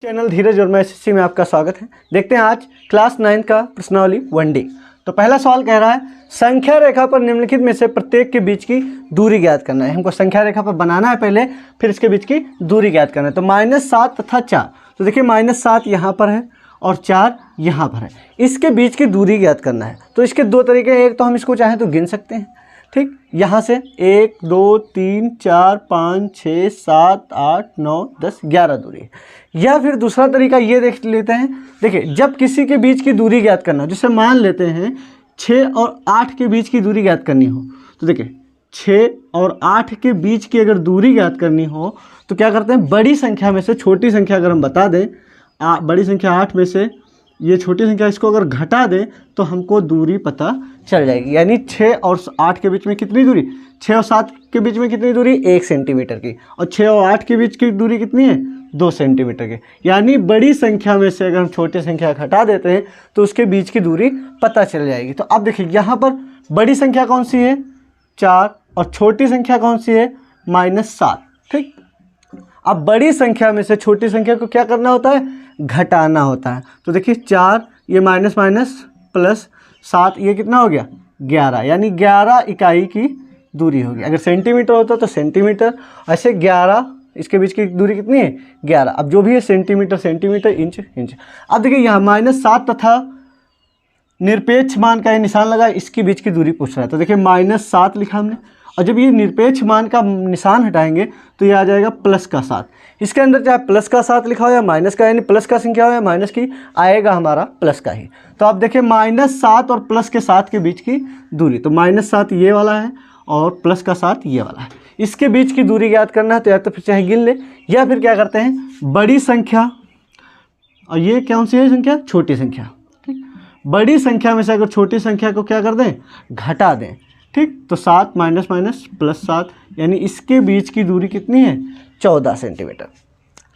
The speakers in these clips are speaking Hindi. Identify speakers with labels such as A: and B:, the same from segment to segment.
A: चैनल धीरज और मैं एसएससी में आपका स्वागत है। देखते हैं आज क्लास 9 का प्रश्नावली 1D। तो पहला सवाल कह रहा है संख्या रेखा पर निम्नलिखित में से प्रत्येक के बीच की दूरी ज्ञात करना है। हमको संख्या रेखा पर बनाना है पहले, फिर इसके बीच की दूरी ज्ञात करना है। तो -7 तथा 4, तो देखिए -7 यहाँ पर है और 4 यहाँ पर है, इसके बीच की दूरी ज्ञात करना है। तो इसके दो तरीके हैं, एक तो हम इसको चाहें तो गिन सकते हैं, ठीक, यहाँ से 1 2 3 4 5 6 7 8 9 10 11 दूरी है। या फिर दूसरा तरीका ये देख लेते हैं, देखिए जब किसी के बीच की दूरी ज्ञात करना हो, जैसे मान लेते हैं 6 और 8 के बीच की दूरी ज्ञात करनी हो, तो देखिए 6 और 8 के बीच की अगर दूरी ज्ञात करनी हो तो क्या करते हैं, बड़ी संख्या में से छोटी संख्या अगर हम बता दें, बड़ी संख्या 8 में से ये छोटी संख्या इसको अगर घटा दें तो हमको दूरी पता चल जाएगी। यानी 6 और 8 के बीच में कितनी दूरी, 6 और 7 के बीच में कितनी दूरी 1 सेंटीमीटर की, और 6 और 8 के बीच की दूरी कितनी है 2 सेंटीमीटर की। यानी बड़ी संख्या में से अगर हम छोटी संख्या घटा देते हैं तो उसके बीच की दूरी पता चल जाएगी। तो अब देखिए यहाँ पर बड़ी संख्या कौन सी है 4 और छोटी संख्या कौन सी है -7, ठीक। अब बड़ी संख्या में से छोटी संख्या को क्या करना होता है, घटाना होता है। तो देखिए 4 ये माइनस माइनस प्लस 7 ये कितना हो गया 11, यानी 11 इकाई की दूरी होगी। अगर सेंटीमीटर होता तो सेंटीमीटर, ऐसे 11 इसके बीच की दूरी कितनी है 11। अब जो भी है सेंटीमीटर सेंटीमीटर, इंच इंच। अब देखिए यहाँ -7 तथा निरपेक्ष मान का ये निशान लगा, इसके बीच की दूरी पूछ रहा है। तो देखिए -7 लिखा हमने, और जब ये निरपेक्ष मान का निशान हटाएंगे तो ये आ जाएगा +7। इसके अंदर चाहे +7 लिखा हो या माइनस का, यानी प्लस का संख्या हो या माइनस की, आएगा हमारा प्लस का ही। तो आप देखिए -7 और +7 के बीच की दूरी, तो -7 ये वाला है और +7 ये वाला है, इसके बीच की दूरी ज्ञात करना है। तो या तो फिर चाहे गिन ले, या फिर क्या करते हैं बड़ी संख्या, और ये कौन सी है संख्या, छोटी संख्या, ठीक। बड़ी संख्या में से अगर छोटी संख्या को क्या कर दें, घटा दें, ठीक। तो 7 माइनस माइनस +7, यानी इसके बीच की दूरी कितनी है 14 सेंटीमीटर।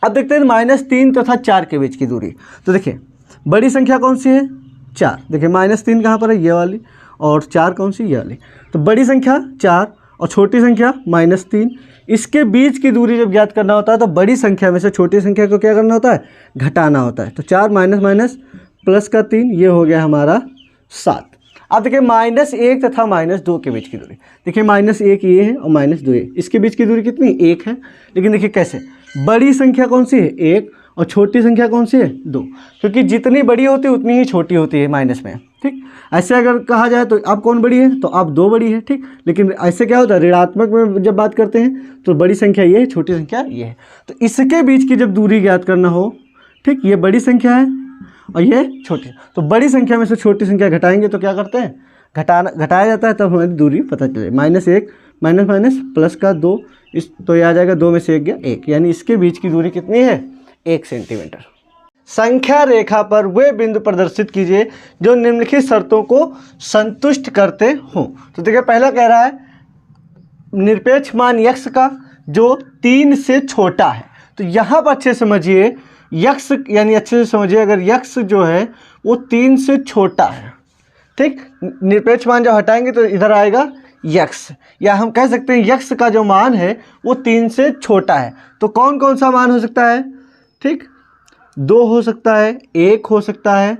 A: अब देखते हैं -3 तथा 4 के बीच की दूरी। तो देखिए बड़ी संख्या कौन सी है 4, देखिए -3 कहाँ पर है ये वाली, और 4 कौन सी ये वाली। तो बड़ी संख्या 4 और छोटी संख्या -3, इसके बीच की दूरी जब ज्ञात करना होता है तो बड़ी संख्या में से छोटी संख्या को क्या करना होता है, घटाना होता है। तो 4 माइनस माइनस प्लस का 3, ये हो गया हमारा 7। अब देखिए -1 तथा -2 के बीच की दूरी, देखिए -1 ये है और -2 ये, इसके बीच की दूरी कितनी 1 है। लेकिन देखिए कैसे, बड़ी संख्या कौन सी है 1 और छोटी संख्या कौन सी है 2, क्योंकि जितनी बड़ी होती है उतनी ही छोटी होती है माइनस में, ठीक। ऐसे अगर कहा जाए तो अब कौन बड़ी है, तो अब 2 बड़ी है, ठीक। लेकिन ऐसे क्या होता है, ऋणात्मक में जब बात करते हैं तो बड़ी संख्या ये है, छोटी संख्या ये है। तो इसके बीच की जब दूरी ज्ञात करना हो, ठीक, ये बड़ी संख्या है और ये छोटी, तो बड़ी संख्या में से छोटी संख्या घटाएंगे तो क्या करते हैं, घटाया जाता है, तब हमें दूरी पता चले। -1 माइनस माइनस प्लस का 2, इस तो ये आ जाएगा 2 में से 1 गया 1, यानी इसके बीच की दूरी कितनी है 1 सेंटीमीटर। संख्या रेखा पर वे बिंदु प्रदर्शित कीजिए जो निम्नलिखित शर्तों को संतुष्ट करते हों। तो देखिए पहला कह रहा है निरपेक्ष मान x का जो 3 से छोटा है। तो यहाँ पर अच्छे समझिए यक्स, यानी अच्छे से समझिए, अगर यक्स जो है वो 3 से छोटा है, ठीक, निरपेक्ष मान जब हटाएंगे तो इधर आएगा यक्स, या हम कह सकते हैं यक्स का जो मान है वो 3 से छोटा है। तो कौन कौन सा मान हो सकता है, ठीक, 2 हो सकता है, 1 हो सकता है,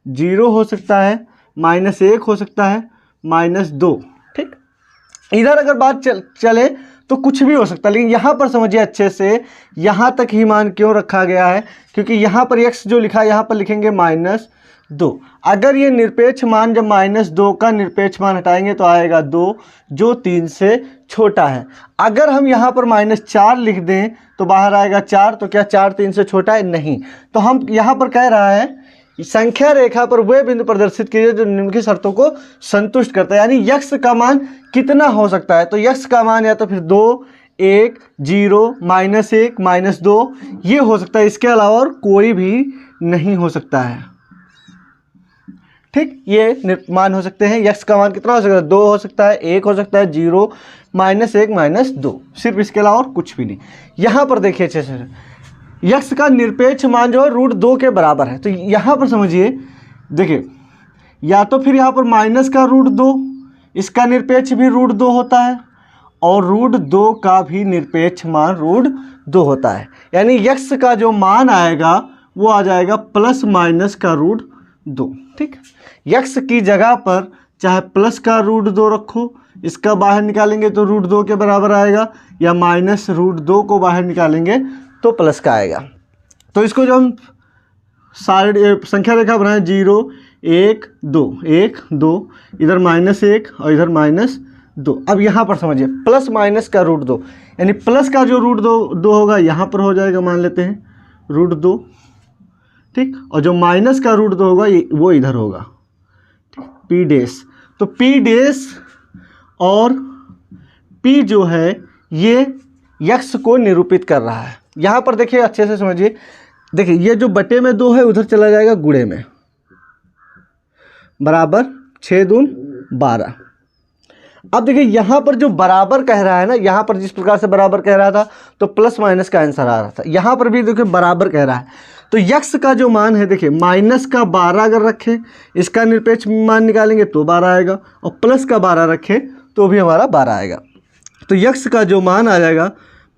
A: 0 हो सकता है, -1 हो सकता है, -2, ठीक। इधर अगर बात चले तो कुछ भी हो सकता है, लेकिन यहाँ पर समझिए अच्छे से, यहाँ तक ही मान क्यों रखा गया है, क्योंकि यहाँ पर x जो लिखा है यहाँ पर लिखेंगे -2। अगर ये निरपेक्ष मान, जब -2 का निरपेक्ष मान हटाएंगे तो आएगा 2 जो 3 से छोटा है। अगर हम यहाँ पर -4 लिख दें तो बाहर आएगा 4, तो क्या 4 3 से छोटा है, नहीं। तो हम यहाँ पर कह रहा है संख्या रेखा पर वे बिंदु प्रदर्शित कीजिए जो निम्नलिखित शर्तों को संतुष्ट करता है। यानी यक्स का मान कितना हो सकता है, तो यक्स का मान या तो फिर 2 1 0 -1 -2 ये हो सकता है, इसके अलावा और कोई भी नहीं हो सकता है, ठीक। ये मान हो सकते हैं, यक्स का मान कितना हो सकता है 2 हो सकता है, 1 हो सकता है, 0 -1 -2, सिर्फ इसके अलावा और कुछ भी नहीं। यहाँ पर देखिए अच्छे से, यक्स का निरपेक्ष मान जो है √2 के बराबर है। तो यहाँ पर समझिए, देखिए या तो फिर यहाँ पर माइनस का √2, इसका निरपेक्ष भी √2 होता है, और √2 का भी निरपेक्ष मान √2 होता है। यानी यक्स का जो मान आएगा वो आ जाएगा प्लस माइनस का √2। ठीक, यक्स की जगह पर चाहे प्लस का √2 रखो, इसका बाहर निकालेंगे तो √2 के बराबर आएगा, या माइनस √2 को बाहर निकालेंगे तो प्लस का आएगा। तो इसको जब हम साइड संख्या रेखा बनाएं 0 1 2 1 2, इधर -1 और इधर -2। अब यहाँ पर समझिए प्लस माइनस का √2, यानी प्लस का जो √2 होगा यहाँ पर हो जाएगा, मान लेते हैं √2। ठीक, और जो माइनस का √2 होगा वो इधर होगा, पी डैश। तो पी डैश और पी जो है ये यक्स को निरूपित कर रहा है। यहाँ पर देखिए अच्छे से समझिए, देखिए ये जो बटे में 2 है उधर चला जाएगा गुणे में, बराबर 6 दून 12। अब देखिए यहाँ पर जो बराबर कह रहा है ना, यहाँ पर जिस प्रकार से बराबर कह रहा था तो प्लस माइनस का आंसर आ रहा था, यहाँ पर भी देखिए बराबर कह रहा है। तो यक्स का जो मान है देखिए माइनस का 12 अगर रखें, इसका निरपेक्ष मान निकालेंगे तो 12 आएगा, और प्लस का 12 रखें तो भी हमारा 12 आएगा। तो यक्स का जो मान आ जाएगा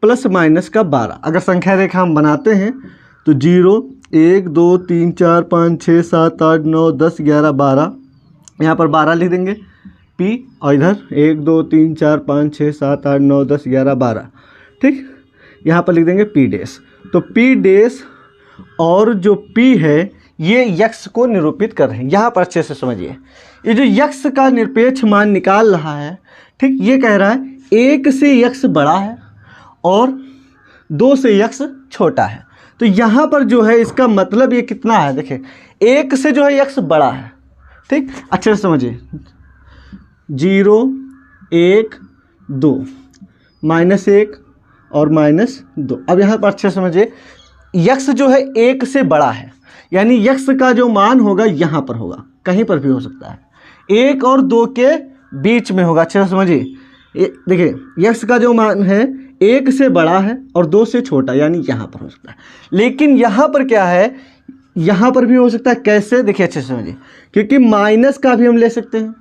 A: प्लस माइनस का 12। अगर संख्या रेखा हम बनाते हैं तो 0 1 2 3 4 5 6 7 8 9 10 11 12, यहाँ पर 12 लिख देंगे पी, और इधर 1 2 3 4 5 6 7 8 9 10 11 12। ठीक, यहाँ पर लिख देंगे पी डैश। तो पी डैश और जो पी है ये यक्स को निरूपित कर रहे हैं। यहाँ पर अच्छे से समझिए, ये जो यक्स का निरपेक्ष मान निकाल रहा है, ठीक, ये कह रहा है 1 से यक्स बड़ा है और 2 से यक्स छोटा है। तो यहाँ पर जो है इसका मतलब ये कितना है, देखिए 1 से जो है यक्स बड़ा है। ठीक, अच्छे से समझिए, 0 1 2 -1 और -2। अब यहाँ पर अच्छे से समझिए, यक्स जो है 1 से बड़ा है, यानी यक्स का जो मान होगा यहाँ पर होगा, कहीं पर भी हो सकता है, 1 और 2 के बीच में होगा। अच्छे से समझिए, देखिए यक्स का जो मान है 1 से बड़ा है और 2 से छोटा, यानी यहाँ पर हो सकता है। लेकिन यहाँ पर क्या है, यहाँ पर भी हो सकता है। कैसे, देखिए अच्छे से समझिए, क्योंकि माइनस का भी हम ले सकते हैं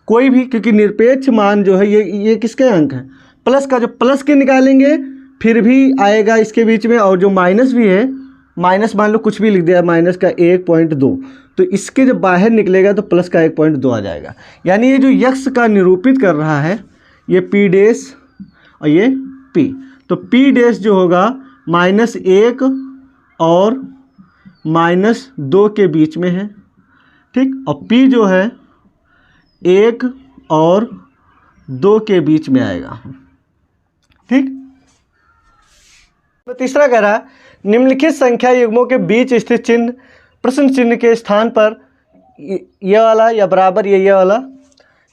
A: कोई भी, क्योंकि निरपेक्ष मान जो है ये किसके अंक है, प्लस का। जो प्लस के निकालेंगे फिर भी आएगा इसके बीच में, और जो माइनस भी है, माइनस मान लो कुछ भी लिख दिया, माइनस का 1.2, तो इसके जब बाहर निकलेगा तो प्लस का 1.2 आ जाएगा। यानी ये जो यक्स का निरूपित कर रहा है ये पी डैश और ये पी। तो पी डैश जो होगा -1 और -2 के बीच में है। ठीक, और पी जो है 1 और 2 के बीच में आएगा। ठीक, तो तीसरा कह रहा है निम्नलिखित संख्या युग्मों के बीच स्थित चिन्ह प्रश्न चिन्ह के स्थान पर ये वाला या बराबर ये वाला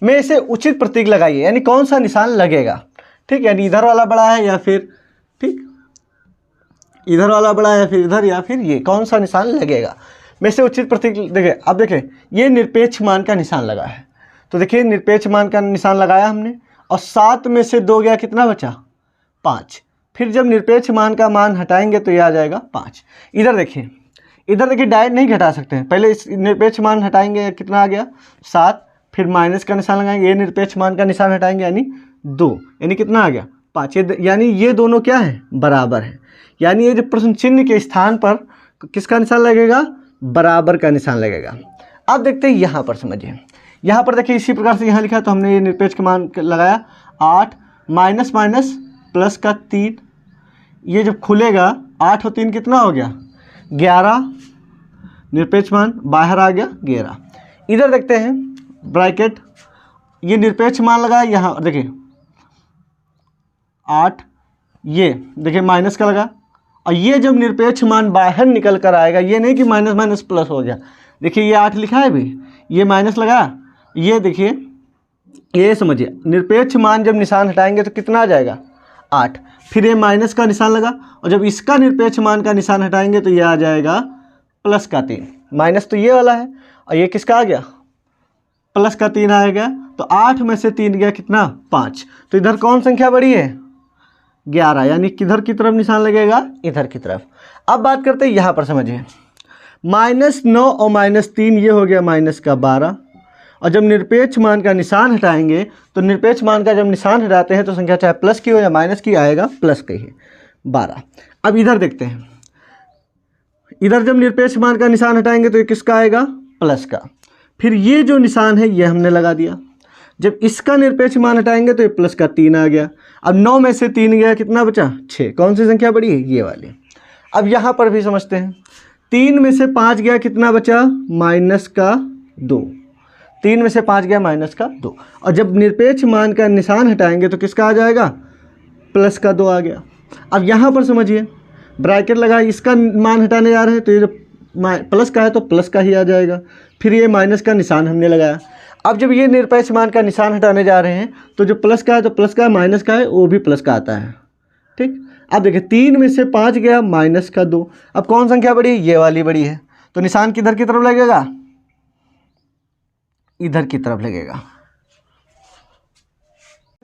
A: में इसे उचित प्रतीक लगाइए, यानी कौन सा निशान लगेगा। ठीक, यानी इधर वाला बड़ा है या फिर, ठीक, इधर वाला बड़ा है या फिर इधर, या फिर ये कौन सा निशान लगेगा, में से उचित प्रतीक। देखिए अब देखिए ये निरपेक्ष मान का निशान लगा है, तो देखिए निरपेक्ष मान का निशान लगाया हमने, और 7 में से 2 गया, कितना बचा 5। फिर जब निरपेक्ष मान का मान हटाएंगे तो ये आ जाएगा 5। इधर देखिए डायरेक्ट नहीं घटा सकते हैं, पहले इस निरपेक्ष मान हटाएंगे, कितना आ गया 7, फिर माइनस का निशान लगाएंगे, ये निरपेक्ष मान का निशान हटाएंगे यानी 2, यानी कितना आ गया 5। यानी ये दोनों क्या है, बराबर है। यानी ये जो प्रश्न चिन्ह के स्थान पर किसका निशान लगेगा, बराबर का निशान लगेगा। अब देखते हैं यहाँ पर, समझिए यहाँ पर देखिए इसी प्रकार से यहाँ लिखा, तो हमने ये निरपेक्ष का मान लगाया 8 माइनस माइनस प्लस का 3, ये जब खुलेगा 8 और 3 कितना हो गया 11, निरपेक्ष मान बाहर आ गया 11। इधर देखते हैं ब्रैकेट, ये निरपेक्ष मान लगा यहाँ, देखिए 8, ये देखिए माइनस का लगा, और ये जब निरपेक्ष मान बाहर निकल कर आएगा, ये नहीं कि माइनस माइनस प्लस हो गया, देखिए ये 8 लिखा है भी, ये माइनस लगा, ये देखिए ये समझिए निरपेक्ष मान जब निशान हटाएंगे तो कितना आ जाएगा 8, फिर ये माइनस का निशान लगा, और जब इसका निरपेक्ष मान का निशान हटाएंगे तो ये आ जाएगा प्लस का 3। माइनस तो ये वाला है, और ये किसका आ गया प्लस का 3 आएगा। तो 8 में से 3 गया कितना 5, तो इधर कौन संख्या बड़ी है 11, यानी किधर की तरफ निशान लगेगा, इधर की तरफ। अब बात करते हैं यहाँ पर, समझिए -9 और -3 ये हो गया -12, और जब निरपेक्ष मान का निशान हटाएंगे तो निरपेक्ष मान का जब निशान हटाते हैं तो संख्या चाहे प्लस की हो या माइनस की आएगा प्लस का ही 12। अब इधर देखते हैं, इधर जब निरपेक्ष मान का निशान हटाएंगे तो ये किसका आएगा, प्लस का। फिर ये जो निशान है ये हमने लगा दिया, जब इसका निरपेक्ष मान हटाएंगे तो ये प्लस का 3 आ गया। अब 9 में से 3 गया, कितना बचा 6। कौन सी संख्या बड़ी है, ये वाली। अब यहाँ पर भी समझते हैं, 3 में से 5 गया, कितना बचा माइनस का 2। 3 में से 5 गया माइनस का 2, और जब निरपेक्ष मान का निशान हटाएंगे तो किसका आ जाएगा, प्लस का 2 आ गया। अब यहाँ पर समझिए, ब्रैकेट लगा, इसका मान हटाने जा रहे हैं तो ये जो प्लस का है तो प्लस का ही आ जाएगा। फिर ये माइनस का निशान हमने लगाया। अब जब ये निरपेक्ष मान का निशान हटाने जा रहे हैं तो जो प्लस का है तो प्लस का है, माइनस का है वो भी प्लस का आता है। ठीक, अब देखिए 3 में से 5 गया माइनस का 2। अब कौन संख्या बड़ी है, ये वाली बड़ी है, तो निशान किधर की तरफ लगेगा, इधर की तरफ लगेगा।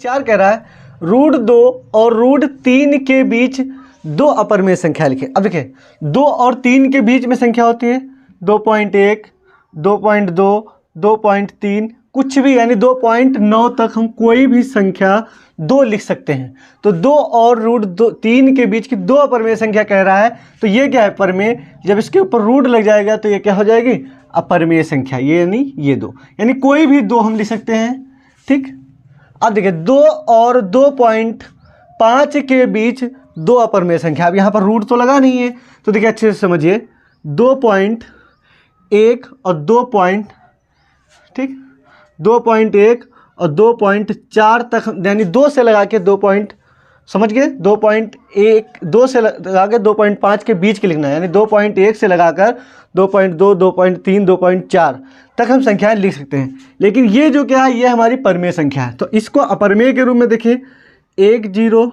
A: 4 कह रहा है √2 और √3 के बीच 2 अपरिमेय संख्या लिखे। अब देखिए 2 और 3 के बीच में संख्या होती है 2.1, 2.2, 2.3, कुछ भी, यानी 2.9 तक हम कोई भी संख्या 2 लिख सकते हैं। तो 2 और √3 के बीच की 2 अपरिमेय संख्या कह रहा है, तो ये क्या है, परिमेय। जब इसके ऊपर रूट लग जाएगा तो ये क्या हो जाएगी, अपरिमेय संख्या, ये यानी ये 2, यानी कोई भी 2 हम लिख सकते हैं। ठीक, अब देखिए 2 और 2.5 के बीच 2 अपरिमेय संख्या। अब यहाँ पर रूट तो लगा नहीं है, तो देखिए अच्छे से समझिए, 2.1 और 2.1 और 2.4 तक, यानी 2 से लगा के 2. समझ गए, 2.1 2 से लगा के 2.5 के बीच के लिखना है, यानी 2.1 से लगाकर 2.2, 2.3, 2.4 तक हम संख्याएं लिख सकते हैं। लेकिन ये जो क्या है, ये हमारी परिमेय संख्या है, तो इसको अपरिमेय के रूप में देखिए 1 0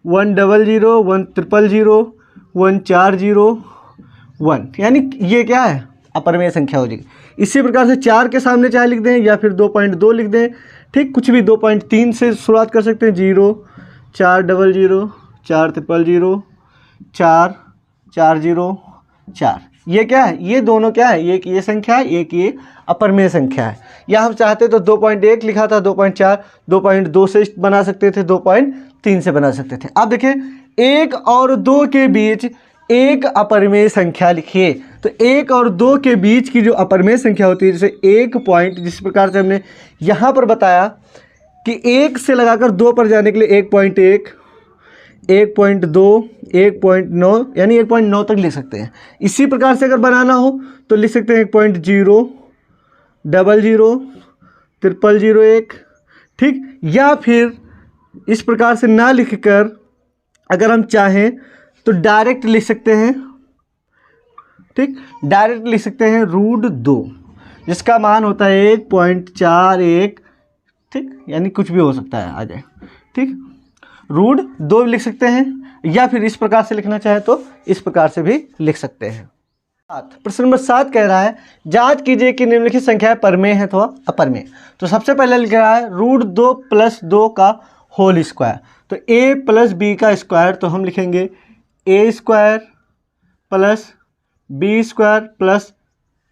A: 1 0 0 1 0 1 4 0 1, यानी ये क्या है, अपरिमेय संख्या हो जाएगी। इसी प्रकार से 4 के सामने चाहे लिख दें या फिर 2.2 लिख दें। ठीक, कुछ भी 2.3 से शुरुआत कर सकते हैं, 0 4 0 0 4 0 0 4 4 0 4। ये क्या है, ये दोनों क्या है, एक ये संख्या है, एक ये अपरिमेय संख्या है। या हम चाहते तो 2.1 लिखा था, 2.4 2.2 से बना सकते थे, 2.3 से बना सकते थे। अब देखिए 1 और 2 के बीच एक अपरिमेय संख्या लिखिए, तो 1 और 2 के बीच की जो अपरिमेय संख्या होती है, जैसे 1 पॉइंट, जिस प्रकार से हमने यहाँ पर बताया कि 1 से लगाकर 2 पर जाने के लिए 1.1, 1.2, 1.9, यानी 1.9 तक लिख सकते हैं। इसी प्रकार से अगर बनाना हो तो लिख सकते हैं 1.0, 00, 0001। ठीक, या फिर इस प्रकार से ना लिखकर अगर हम चाहें तो डायरेक्ट लिख सकते हैं। ठीक, डायरेक्ट लिख सकते हैं √2, जिसका मान होता है 1.41। ठीक, यानी कुछ भी हो सकता है आ जाए। ठीक, √2 लिख सकते हैं, या फिर इस प्रकार से लिखना चाहे तो इस प्रकार से भी लिख सकते हैं। प्रश्न नंबर 7 कह रहा है जांच कीजिए कि निम्नलिखित संख्याएं परिमेय है अथवा अपरिमेय। तो सबसे पहले लिख रहा है √2 + 2 का होल स्क्वायर, तो a + b का स्क्वायर, तो हम लिखेंगे a² + b² +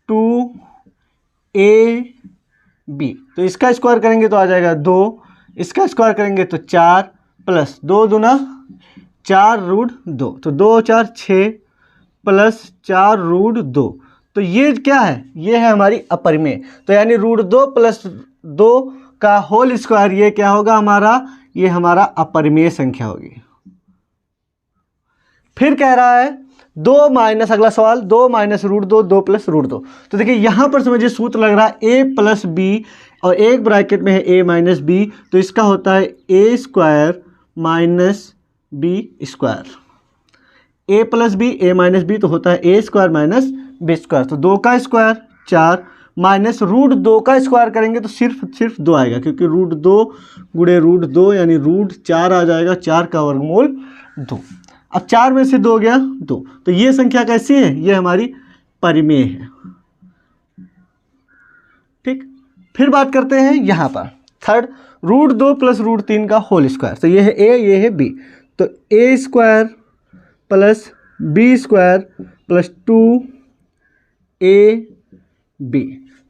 A: 2ab। तो इसका स्क्वायर करेंगे तो आ जाएगा 2, इसका स्क्वायर करेंगे तो 4 + 2 दूना 4 √2, तो 2 4 6 + 4 √2। तो ये क्या है, ये है हमारी अपरिमेय। तो यानी √2 + 2 का होल स्क्वायर, ये क्या होगा हमारा, ये हमारा अपरिमेय संख्या होगी। फिर कह रहा है 2 माइनस, अगला सवाल 2 - √2, 2 + √2। तो देखिए यहाँ पर समझिए सूत्र लग रहा है a + b, और एक ब्रैकेट में है a - b, तो इसका होता है a² - b²। a + b, a - b, तो होता है a² - b²। तो 2 का स्क्वायर 4 माइनस √2 का स्क्वायर करेंगे तो सिर्फ 2 आएगा, क्योंकि √2 गुणे √2 यानी √4 आ जाएगा, 4 का वर्गमूल 2। अब 4 में से 2 गया 2, तो ये संख्या कैसी है, ये हमारी परिमेय है। ठीक, फिर बात करते हैं यहाँ पर थर्ड, √2 + √3 का होल स्क्वायर। तो ये है a, ये है b, तो a² + b² + 2ab।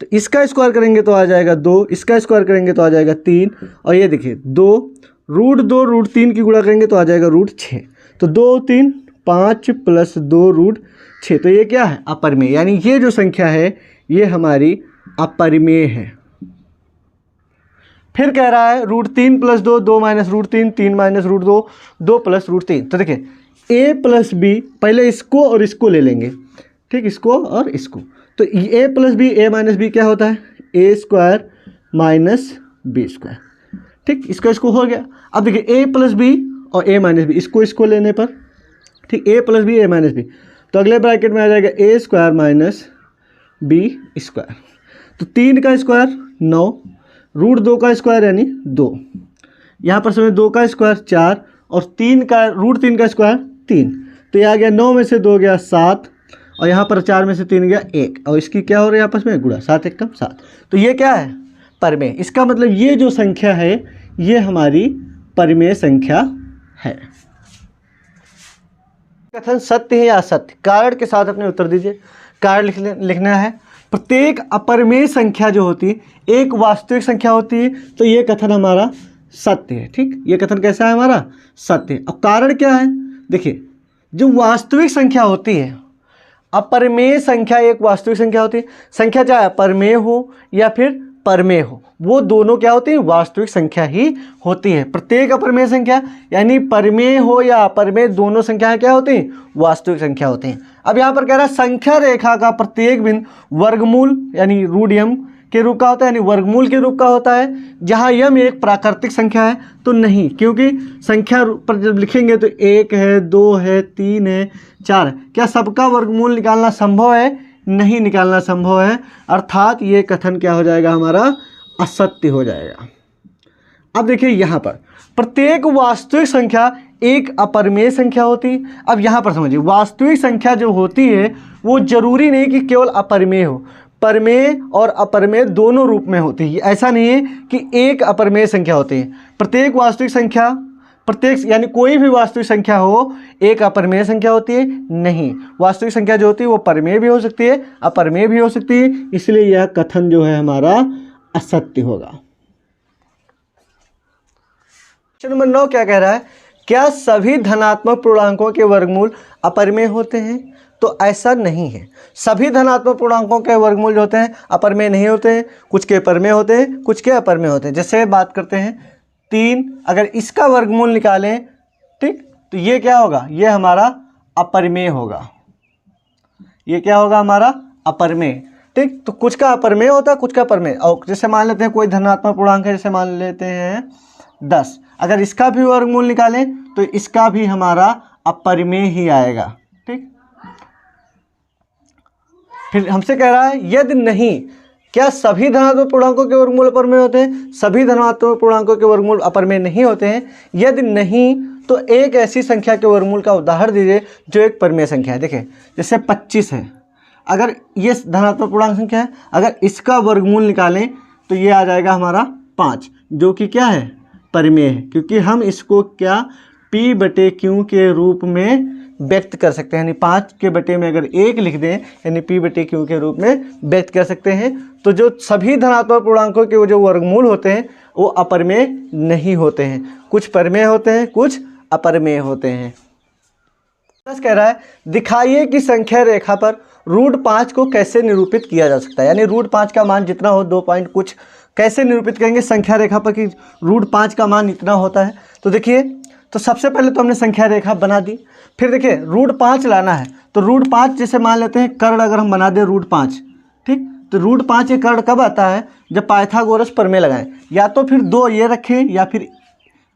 A: तो इसका स्क्वायर करेंगे तो आ जाएगा 2, इसका स्क्वायर करेंगे तो आ जाएगा 3, और ये देखिए 2 रूट 3 की गुणा करेंगे तो आ जाएगा रूट 6। तो 2 3 5 प्लस 2 रूट 6, तो ये क्या है? अपरिमेय। यानी ये जो संख्या है ये हमारी अपरिमेय है। फिर कह रहा है root 3 plus 2, 2 minus root 3, 3 minus root 2, 2 plus root 3। तो देखिए a प्लस बी, पहले इसको और इसको ले लेंगे, ठीक, इसको और इसको। तो a plus b, a minus b क्या होता है? A square minus b square, ठीक, इसको हो गया। अब देखिए a प्लस बी और a माइनस बी, इसको लेने पर, ठीक, a plus b a minus b, तो अगले ब्रैकेट में आ जाएगा a square minus b square. तो 3 का स्क्वायर 9, रूट 2 का स्क्वायर यानी 2, यहाँ पर समय 2 का स्क्वायर 4, और 3 का रूट 3 का स्क्वायर 3। तो ये आ गया 9 में से 2 गया 7, और यहाँ पर 4 में से 3 गया 1, और इसकी क्या हो रही है आपस में? गुणा, 7 एकम 7। तो ये क्या है? परिमेय। इसका मतलब ये जो संख्या है ये हमारी परिमेय संख्या है। कथन सत्य है या असत्य? कारण के साथ अपने उत्तर दीजिए। कारण लिखना है प्रत्येक अपरिमेय संख्या जो होती है एक वास्तविक संख्या होती है, तो ये कथन हमारा सत्य है, ठीक, ये कथन कैसा है? हमारा सत्य है। अब कारण क्या है? देखिए जो वास्तविक संख्या होती है, अपरिमेय संख्या एक वास्तविक संख्या होती है, संख्या चाहे अपरिमेय हो या फिर परमेय हो, वो दोनों क्या होती है? वास्तविक संख्या ही होती है। प्रत्येक अपरिमेय संख्या यानी परमेय हो या अपरिमेय, दोनों संख्याएं क्या होती हैं? वास्तविक संख्या होती हैं। अब यहाँ पर कह रहा है संख्या रेखा का प्रत्येक बिंदु वर्गमूल यानी रूट यम के रूप का होता है, यानी वर्गमूल के रूप का होता है। जहाँ यम एक प्राकृतिक संख्या है तो नहीं, क्योंकि संख्या पर जब लिखेंगे तो 1 है, 2 है, 3 है, 4 है, क्या सबका वर्गमूल निकालना संभव है? नहीं निकालना संभव है, अर्थात ये कथन क्या हो जाएगा? हमारा असत्य हो जाएगा। अब देखिए यहाँ पर प्रत्येक वास्तविक संख्या एक अपरिमेय संख्या होती है। अब यहाँ पर समझिए वास्तविक संख्या जो होती है वो जरूरी नहीं कि केवल अपरिमेय हो, परमेय और अपरिमेय दोनों रूप में होती है। ऐसा नहीं है कि एक अपरिमेय संख्या होती है। प्रत्येक वास्तविक संख्या, प्रत्येक यानी कोई भी वास्तविक संख्या हो एक अपरिमेय संख्या होती है? नहीं, वास्तविक संख्या जो होती है वो परमेय भी हो सकती है, अपरिमेय भी हो सकती है, इसलिए यह कथन जो है हमारा असत्य होगा। क्वेश्चन नंबर 9 क्या कह रहा है? क्या सभी धनात्मक पूर्णांकों के वर्गमूल अपरिमेय होते हैं? तो ऐसा नहीं है। सभी धनात्मक पूर्णांकों के वर्गमूल जो होते हैं अपरिमेय नहीं होते हैं, कुछ के परमेय होते हैं, कुछ के अपरिमेय होते हैं। जैसे बात करते हैं 3, अगर इसका वर्गमूल निकालें, ठीक, तो ये क्या होगा? ये हमारा अपरिमेय होगा। ये क्या होगा? हमारा अपरिमेय, ठीक। तो कुछ का अपरिमेय होता है, कुछ का परमेय। और जैसे मान लेते हैं कोई धनात्मक पूर्णांक है, जैसे मान लेते हैं 10, अगर इसका भी वर्गमूल निकालें तो इसका भी हमारा अपरिमेय ही आएगा, ठीक। फिर हमसे कह रहा है यदि नहीं, क्या सभी धनात्मक पूर्णांकों के वर्गमूल अपरिमेय होते हैं? सभी धनात्मक पूर्णांकों के वर्गमूल अपरिमेय नहीं होते हैं। यदि नहीं तो एक ऐसी संख्या के वर्गमूल का उदाहरण दीजिए जो एक परमेय संख्या है। देखिए जैसे 25 है, अगर ये धनात्मक पूर्णांक संख्या है, अगर इसका वर्गमूल निकालें तो ये आ जाएगा हमारा 5, जो कि क्या है? परिमेय है, क्योंकि हम इसको क्या P/Q के रूप में व्यक्त कर सकते हैं। यानी 5 के बटे में अगर 1 लिख दें यानी P/Q के रूप में व्यक्त कर सकते हैं। तो जो सभी धनात्मक पूर्णांकों के वो जो वर्गमूल होते हैं वो अपरिमेय नहीं होते हैं, कुछ परिमेय होते हैं, कुछ अपरिमेय होते हैं। कह रहा है दिखाइए कि संख्या रेखा पर √5 को कैसे निरूपित किया जा सकता है। यानी √5 का मान जितना हो 2 पॉइंट कुछ, कैसे निरूपित करेंगे संख्या रेखा पर कि √5 का मान इतना होता है। तो देखिए, तो सबसे पहले तो हमने संख्या रेखा बना दी, फिर देखिए √5 लाना है तो √5 जैसे मान लेते हैं कर्ण अगर हम बना दें √5, ठीक, तो √5 ये कर्ण कब आता है? जब पाइथागोरस प्रमेय लगाएं। या तो फिर 2 ये रखें या फिर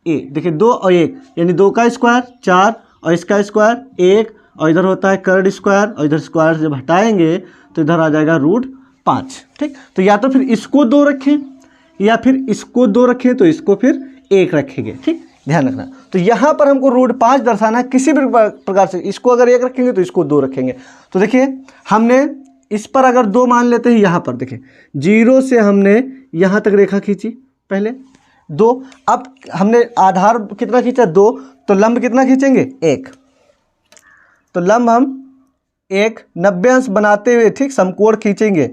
A: ए, देखिए 2 और 1 यानी 2 का स्क्वायर 4 और इसका स्क्वायर 1, और इधर होता है कर्ण स्क्वायर, और इधर स्क्वायर जब हटाएंगे तो इधर आ जाएगा √5, ठीक। तो या तो फिर इसको 2 रखें या फिर इसको 2 रखें, तो इसको फिर 1 रखेंगे, ठीक, ध्यान रखना। तो यहाँ पर हमको √5 दर्शाना है किसी भी प्रकार से, इसको अगर 1 रखेंगे तो इसको 2 रखेंगे। तो देखिए हमने इस पर अगर 2 मान लेते हैं, यहाँ पर देखिए 0 से हमने यहाँ तक रेखा खींची पहले 2, अब हमने आधार कितना खींचा 2, तो लंब कितना खींचेंगे 1, तो लंब हम 1 90 अंश बनाते हुए, ठीक, समकोण खींचेंगे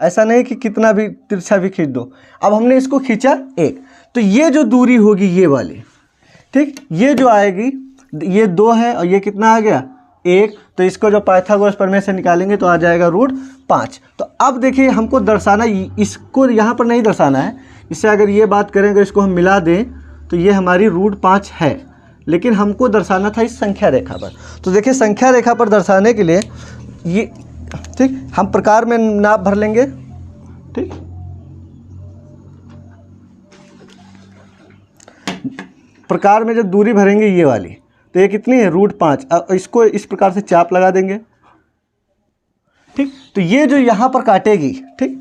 A: ऐसा नहीं कि कितना भी तिरछा भी खींच दो। अब हमने इसको खींचा 1, तो ये जो दूरी होगी ये वाली, ठीक, ये जो आएगी ये 2 है और ये कितना आ गया 1, तो इसको जो पाइथागोरस प्रमेय से निकालेंगे तो आ जाएगा √5। तो अब देखिए हमको दर्शाना, इसको यहाँ पर नहीं दर्शाना है, इससे अगर ये बात करें अगर इसको हम मिला दें तो ये हमारी √5 है, लेकिन हमको दर्शाना था इस संख्या रेखा पर। तो देखिए संख्या रेखा पर दर्शाने के लिए ये, ठीक, हम प्रकार में नाप भर लेंगे, ठीक, प्रकार में जब दूरी भरेंगे ये वाली, तो ये कितनी है √5। अब इसको इस प्रकार से चाप लगा देंगे, ठीक, तो ये जो यहाँ पर काटेगी, ठीक,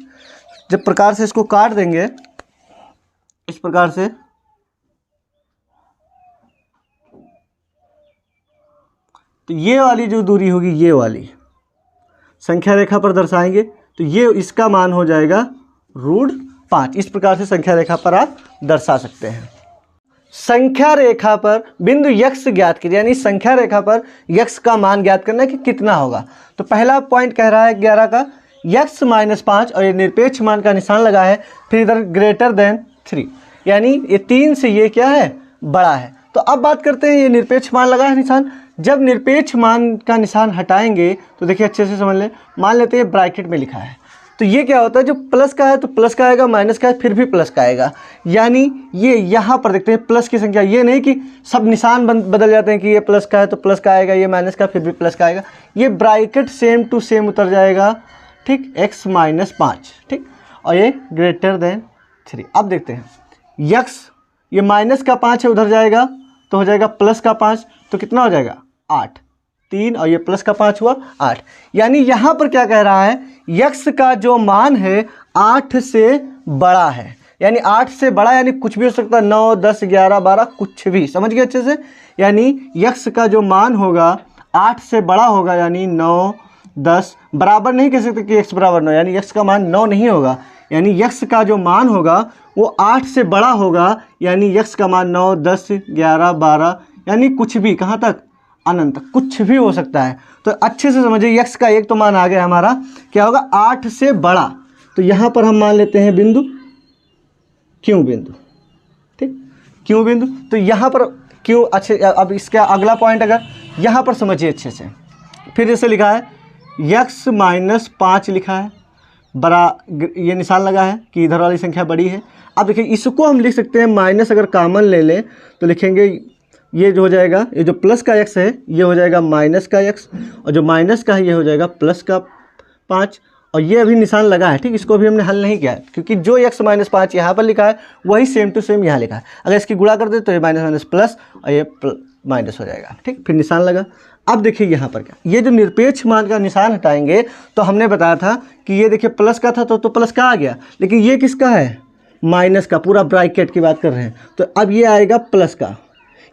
A: जब प्रकार से इसको काट देंगे इस प्रकार से, तो ये वाली जो दूरी होगी ये वाली संख्या रेखा पर दर्शाएंगे तो ये इसका मान हो जाएगा √5। इस प्रकार से संख्या रेखा पर आप दर्शा सकते हैं। संख्या रेखा पर बिंदु यक्ष ज्ञात कीजिए, यानी संख्या रेखा पर यक्ष का मान ज्ञात करना है कि कितना होगा। तो पहला पॉइंट कह रहा है 11 का यक्ष -5 और ये निरपेक्ष मान का निशान लगा है, फिर इधर >3, यानी ये 3 से ये क्या है बड़ा है। तो अब बात करते हैं, ये निरपेक्ष मान लगा है निशान, जब निरपेक्ष मान का निशान हटाएंगे तो देखिए अच्छे से समझ लें, मान लेते हैं ब्रैकेट में लिखा है, तो ये क्या होता है, जो प्लस का है तो प्लस का आएगा, माइनस का है फिर भी प्लस का आएगा, यानी ये यहाँ पर देखते हैं प्लस की संख्या, ये नहीं कि सब निशान बदल जाते हैं कि ये प्लस का है तो प्लस का आएगा, ये माइनस का फिर भी प्लस का आएगा, ये ब्रैकेट सेम टू सेम उतर जाएगा, ठीक, x -5, ठीक, और ये >3। अब देखते हैं यक्स, ये माइनस का 5 है उधर जाएगा तो हो जाएगा प्लस का 5, तो कितना हो जाएगा 8, 3 और ये प्लस का 5 हुआ 8, यानी यहाँ पर क्या कह रहा है, यक्स का जो मान है 8 से बड़ा है, यानी 8 से बड़ा यानी कुछ भी हो सकता है, 9, 10, 11, 12 कुछ भी, समझ गए अच्छे से। यानी यक्स का जो मान होगा 8 से बड़ा होगा, यानी 9, 10 बराबर नहीं कह सकते कि x बराबर 9, यानी यक्स का मान 9 नहीं होगा, यानी यक्स का जो मान होगा वो 8 से बड़ा होगा, यानी यक्स का मान 9, 10, 11, 12 यानी कुछ भी, कहाँ तक, अनंत तक, कुछ भी हो सकता है। तो अच्छे से समझिए, यक्स का एक तो मान आ गया हमारा, क्या होगा 8 से बड़ा, तो यहाँ पर हम मान लेते हैं बिंदु क्यों बिंदु, ठीक, क्यों बिंदु। तो यहाँ पर क्यों, अच्छे, अब इसका अगला पॉइंट अगर यहाँ पर समझिए अच्छे से, फिर जैसे लिखा है यक्स -5 लिखा है, बड़ा ये निशान लगा है कि इधर वाली संख्या बड़ी है। अब देखिए इसको हम लिख सकते हैं माइनस, अगर कॉमन ले लें तो लिखेंगे ये जो हो जाएगा, ये जो प्लस का x है ये हो जाएगा माइनस का x, और जो माइनस का है ये हो जाएगा प्लस का 5, और ये अभी निशान लगा है, ठीक, इसको अभी हमने हल नहीं किया है क्योंकि जो x -5 यहाँ पर लिखा है वही सेम टू सेम यहाँ लिखा है। अगर इसकी गुणा कर दे तो ये माइनस प्लस और ये माइनस हो जाएगा, ठीक, फिर निशान लगा। अब देखिए यहाँ पर क्या, ये जो निरपेक्ष मान का निशान हटाएंगे तो हमने बताया था कि ये देखिए प्लस का था तो प्लस का आ गया, लेकिन ये किसका है, माइनस का, पूरा ब्रैकेट की बात कर रहे हैं, तो अब ये आएगा प्लस का,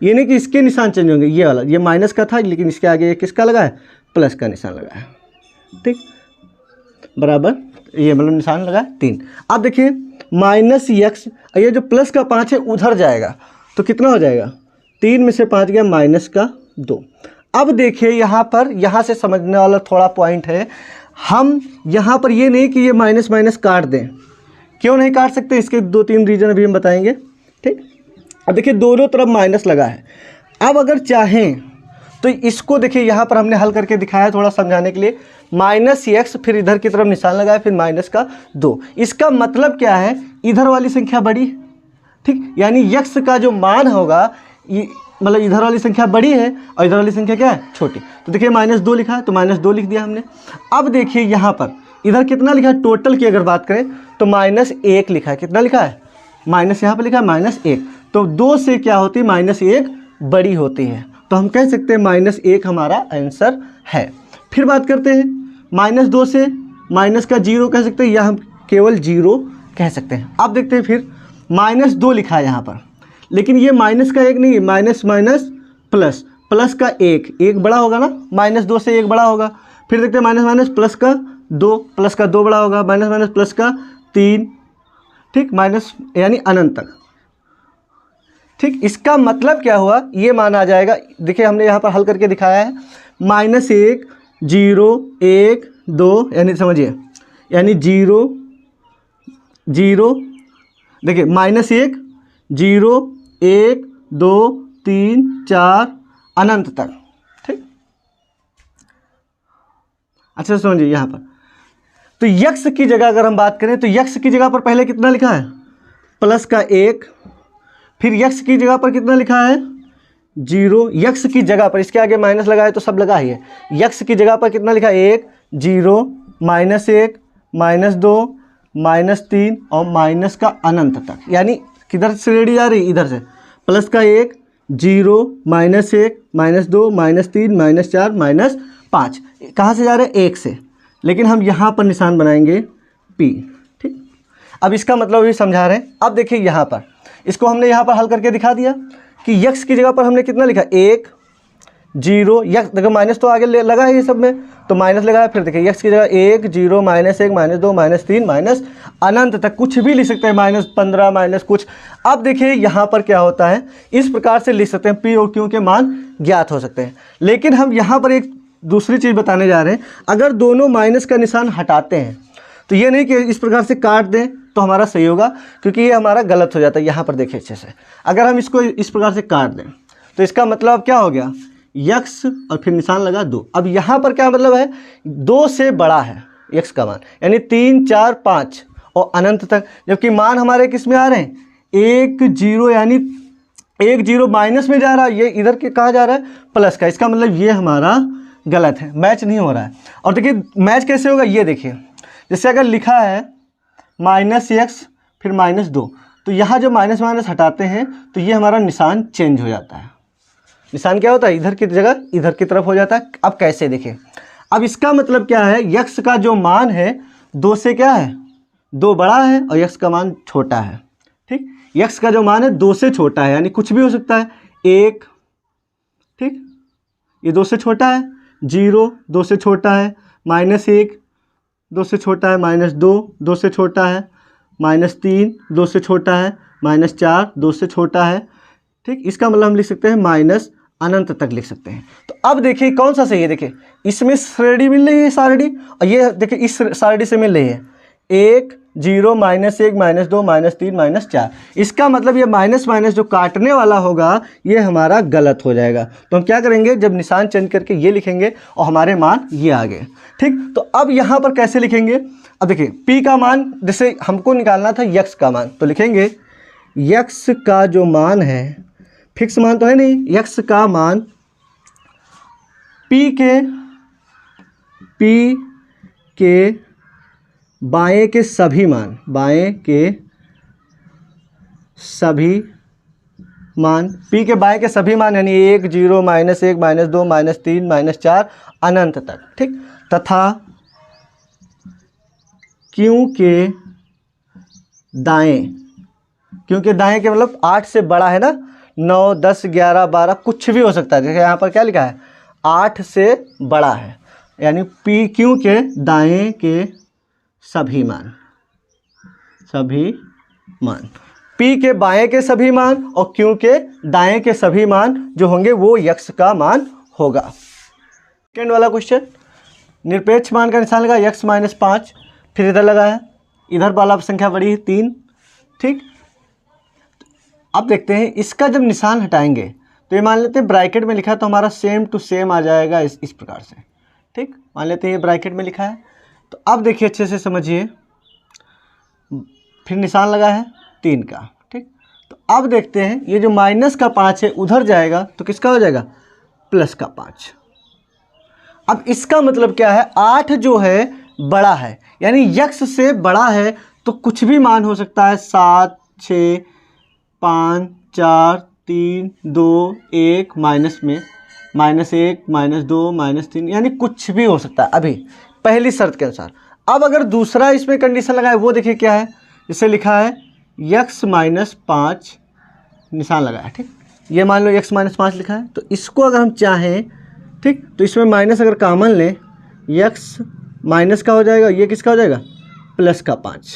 A: ये नहीं कि इसके निशान चेंज होंगे, ये वाला ये माइनस का था लेकिन इसके आगे ये किसका लगा है, प्लस का निशान लगा है, ठीक, बराबर, ये मतलब निशान लगा है 3। अब देखिए -x, ये जो प्लस का 5 है उधर जाएगा तो कितना हो जाएगा, 3 में से 5 गया माइनस का 2। अब देखिए यहाँ पर, यहाँ से समझने वाला थोड़ा पॉइंट है, हम यहाँ पर ये नहीं कि ये माइनस माइनस काट दें, क्यों नहीं काट सकते, इसके 2-3 रीजन अभी हम बताएंगे, ठीक। अब देखिए दोनों तरफ माइनस लगा है, अब अगर चाहें तो इसको देखिए यहाँ पर हमने हल करके दिखाया थोड़ा समझाने के लिए, -x फिर इधर की तरफ निशान लगाया फिर माइनस का 2, इसका मतलब क्या है, इधर वाली संख्या बड़ी, ठीक, यानी x का जो मान होगा मतलब इधर वाली संख्या बड़ी है और इधर वाली संख्या क्या है, छोटी। तो देखिए -2 लिखा है तो -2 लिख दिया हमने। अब देखिए यहाँ पर इधर कितना लिखा है, टोटल की अगर बात करें तो -1 लिखा है, कितना लिखा है, माइनस यहाँ पर लिखा है -1, तो 2 से क्या होती है, -1 बड़ी होती है, तो हम कह सकते हैं -1 हमारा आंसर है। फिर बात करते हैं -2 से माइनस का 0 कह सकते हैं, या हम केवल 0 कह सकते हैं। अब देखते हैं फिर -2 लिखा है यहाँ पर, लेकिन ये माइनस का 1 नहीं, माइनस माइनस प्लस, प्लस का 1 बड़ा होगा ना, -2 से 1 बड़ा होगा। फिर देखते हैं माइनस माइनस प्लस का 2, प्लस का 2 बड़ा होगा, माइनस माइनस प्लस का 3, ठीक, माइनस यानी अनंत तक, ठीक। इसका मतलब क्या हुआ, ये मान आ जाएगा, देखिए हमने यहाँ पर हल करके दिखाया है, -1, 0, 1, 2, यानी समझिए यानी 0 0, देखिए -1 0 1 2 3 4 अनंत तक। ठीक, अच्छा समझिए यहाँ पर तो यक्स की जगह अगर हम बात करें तो यक्स की जगह पर पहले कितना लिखा है प्लस का 1, फिर यक्स की जगह पर कितना लिखा है 0, यक्स की जगह पर इसके आगे माइनस लगा है तो सब लगा ही है, यक्स की जगह पर कितना लिखा है 1 0 -1 -2 -3 और माइनस का अनंत तक, यानी किधर से रेडी आ रही इधर से प्लस का 1 0 -1 -2 -3 -4 -5, कहाँ से जा रहे हैं 1 से, लेकिन हम यहाँ पर निशान बनाएंगे P। ठीक, अब इसका मतलब भी समझा रहे हैं। अब देखिए यहाँ पर इसको हमने यहाँ पर हल करके दिखा दिया कि यक्स की जगह पर हमने कितना लिखा 1 0, यक्स देखो माइनस तो आगे लगा है ये सब में तो माइनस लगा है, फिर देखिए यक्स की जगह 1 0 -1 -2 -3 माइनस अनंत तक कुछ भी लिख सकते हैं, -15 माइनस कुछ। अब देखिए यहाँ पर क्या होता है, इस प्रकार से लिख सकते हैं, P और Q के मान ज्ञात हो सकते हैं। लेकिन हम यहाँ पर एक दूसरी चीज़ बताने जा रहे हैं, अगर दोनों माइनस का निशान हटाते हैं तो ये नहीं कि इस प्रकार से काट दें तो हमारा सही होगा, क्योंकि ये हमारा गलत हो जाता है। यहाँ पर देखिए अच्छे से, अगर हम इसको इस प्रकार से काट दें तो इसका मतलब क्या हो गया यक्स और फिर निशान लगा 2। अब यहाँ पर क्या मतलब है 2 से बड़ा है यक्स का मान, यानी 3 4 5 और अनंत तक, जबकि मान हमारे किस में आ रहे हैं 1 0, यानी 1 0 माइनस में जा रहा है, ये इधर के कहाँ जा रहा है प्लस का, इसका मतलब ये हमारा गलत है, मैच नहीं हो रहा है। और देखिए मैच कैसे होगा, ये देखिए जैसे अगर लिखा है -x फिर -2 तो यहाँ जब माइनस माइनस हटाते हैं तो ये हमारा निशान चेंज हो जाता है, निशान क्या होता है इधर की जगह इधर की तरफ हो जाता है। अब कैसे देखिए, अब इसका मतलब क्या है यक्स का जो मान है 2 से क्या है 2 बड़ा है और यक्स का मान छोटा है। ठीक, यक्स का जो मान है 2 से छोटा है, यानी कुछ भी हो सकता है 1, ठीक, ये 2 से छोटा है, 0 2 से छोटा है, -1 2 से छोटा है, -2 2 से छोटा है, -3 2 से छोटा है, -4 2 से छोटा है। ठीक, इसका मतलब हम लिख सकते हैं माइनस अनंत तक लिख सकते हैं। तो अब देखिए कौन सा सही है, देखिए इसमें श्रेणी मिल रही है सारणी, और ये देखिए इस सारणी से मिल रही है 1 0 -1 -2 -3 -4। इसका मतलब ये माइनस माइनस जो काटने वाला होगा ये हमारा गलत हो जाएगा। तो हम क्या करेंगे, जब निशान चेंज करके ये लिखेंगे और हमारे मान ये आ गए। ठीक, तो अब यहाँ पर कैसे लिखेंगे, अब देखिए P का मान जैसे हमको निकालना था यक्स का मान, तो लिखेंगे यक्स का जो मान है, फिक्स मान तो है नहीं, यक्स का मान P के बाएं के सभी मान, बाएं के सभी मान, P के बाएं के सभी मान यानी 1 0 -1 -2 -3 -4 अनंत तक। ठीक, तथा Q के दाएं, क्योंकि दाएं के मतलब 8 से बड़ा है ना, 9 10 11 12 कुछ भी हो सकता है। देखिए यहाँ पर क्या लिखा है 8 से बड़ा है, यानी Q के दाएं के सभी मान, P के बाएं के सभी मान और Q के दाएं के सभी मान जो होंगे वो यक्स का मान होगा। सेकेंड वाला क्वेश्चन, निरपेक्ष मान का निशान लगा x -5, फिर इधर लगा है, इधर वाला संख्या बड़ी है 3। ठीक, अब देखते हैं इसका जब निशान हटाएंगे तो ये मान लेते हैं ब्रैकेट में लिखा है तो हमारा सेम टू सेम आ जाएगा इस प्रकार से। ठीक, मान लेते हैं ये ब्रैकेट में लिखा है, तो अब देखिए अच्छे से समझिए, फिर निशान लगा है 3 का। ठीक, तो अब देखते हैं ये जो माइनस का 5 है उधर जाएगा तो किसका हो जाएगा प्लस का 5। अब इसका मतलब क्या है 8 जो है बड़ा है, यानी यक्स से बड़ा है तो कुछ भी मान हो सकता है, 7 6 5 4 3 2 1 माइनस में -1 -2 -3, यानी कुछ भी हो सकता है अभी पहली शर्त के अनुसार। अब अगर दूसरा इसमें कंडीशन लगाए वो देखिए क्या है, इसे लिखा है x -5 निशान लगाया। ठीक, ये मान लो x -5 लिखा है, तो इसको अगर हम चाहें, ठीक, तो इसमें माइनस अगर कॉमन लें x माइनस का हो जाएगा, ये किसका हो जाएगा प्लस का 5,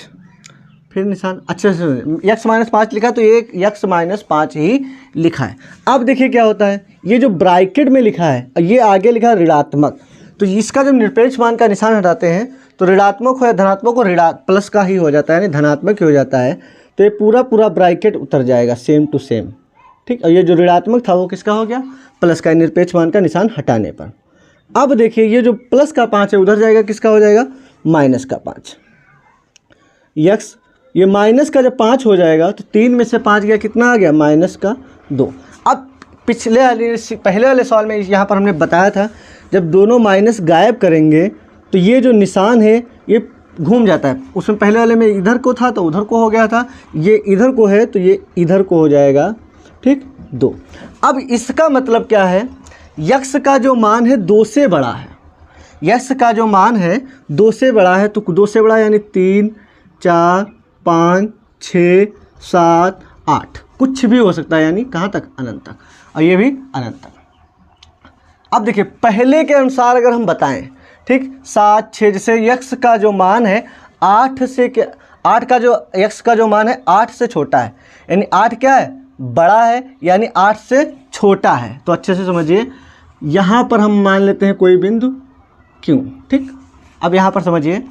A: फिर निशान अच्छे से x -5 लिखा तो ये x -5 ही लिखा है। अब देखिए क्या होता है, ये जो ब्रैकेट में लिखा है ये आगे लिखा है ऋणात्मक, तो इसका जब निरपेक्ष मान का निशान हटाते हैं तो ऋणात्मक हो या धनात्मक हो प्लस का ही हो जाता है, यानी धनात्मक ही हो जाता है। तो ये पूरा पूरा ब्रैकेट उतर जाएगा सेम टू सेम, ठीक। और ये जो ऋणात्मक था वो किसका हो गया, प्लस का, निरपेक्ष मान का निशान हटाने पर। अब देखिए ये जो प्लस का 5 है उधर जाएगा, किसका हो जाएगा, माइनस का 5। यक्स ये माइनस का जब 5 हो जाएगा तो 3 में से 5 गया, कितना आ गया, माइनस का 2। अब पहले वाले सवाल में यहाँ पर हमने बताया था जब दोनों माइनस गायब करेंगे तो ये जो निशान है ये घूम जाता है। उसमें पहले वाले में इधर को था तो उधर को हो गया था, ये इधर को है तो ये इधर को हो जाएगा, ठीक, 2। अब इसका मतलब क्या है, यक्स का जो मान है 2 से बड़ा है, यक्स का जो मान है 2 से बड़ा है, तो 2 से बड़ा यानी 3, 4, 5, 6, 7, 8, कुछ भी हो सकता है, यानी कहाँ तक, अनंत तक, और ये भी अनंत तक। अब देखिए पहले के अनुसार अगर हम बताएं, ठीक, 7, 6, जैसे यक्स का जो मान है 8 से, 8 का जो यक्स का जो मान है 8 से छोटा है, यानी 8 क्या है, बड़ा है, यानी 8 से छोटा है। तो अच्छे से समझिए, यहाँ पर हम मान लेते हैं कोई बिंदु क्यों, ठीक। अब यहाँ पर समझिए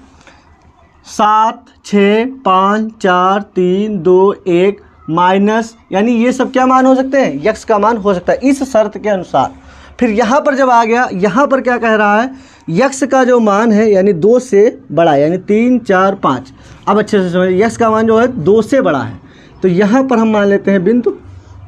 A: 7, 6, 5, 4, 3, 2, 1 माइनस, यानी ये सब क्या मान हो सकते हैं, यक्स का मान हो सकता है इस शर्त के अनुसार। फिर यहाँ पर जब आ गया, यहाँ पर क्या कह रहा है, यक्स का जो मान है यानी 2 से बड़ा, यानी 3, 4, 5। अब अच्छे से समझिए, यक्स का मान जो है 2 से बड़ा है, तो यहाँ पर हम मान लेते हैं बिंदु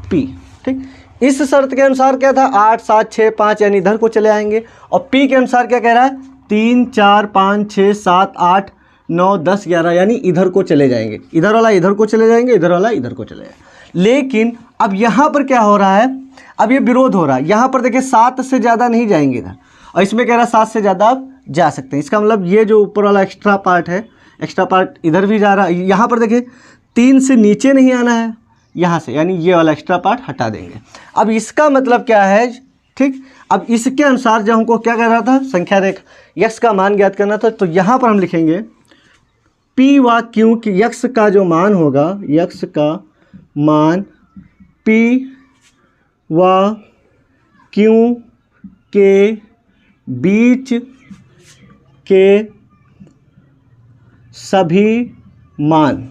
A: P, ठीक। इस शर्त के अनुसार क्या था, 8, 7, 6, 5, यानी इधर को चले आएंगे। और P के अनुसार क्या कह रहा है, 3, 4, 5, 6, 7, 8, 9, 10, 11, यानी इधर को चले जाएंगे, इधर वाला इधर को चले जाएंगे, इधर वाला इधर को चले जाएंगे। लेकिन अब यहाँ पर क्या हो रहा है, अब ये विरोध हो रहा है। यहाँ पर देखिए 7 से ज़्यादा नहीं जाएंगे इधर, और इसमें कह रहा है 7 से ज़्यादा आप जा सकते हैं। इसका मतलब ये जो ऊपर वाला एक्स्ट्रा पार्ट है, एक्स्ट्रा पार्ट इधर भी जा रहा है। यहाँ पर देखिए 3 से नीचे नहीं आना है यहाँ से, यानी ये वाला एक्स्ट्रा पार्ट हटा देंगे। अब इसका मतलब क्या है, ठीक। अब इसके अनुसार जब हमको क्या कर रहा था, संख्या रेखा यक्स का मान ज्ञात करना था, तो यहाँ पर हम लिखेंगे P व Q की यक्स का जो मान होगा, यक्स का मान P व Q के बीच के सभी मान,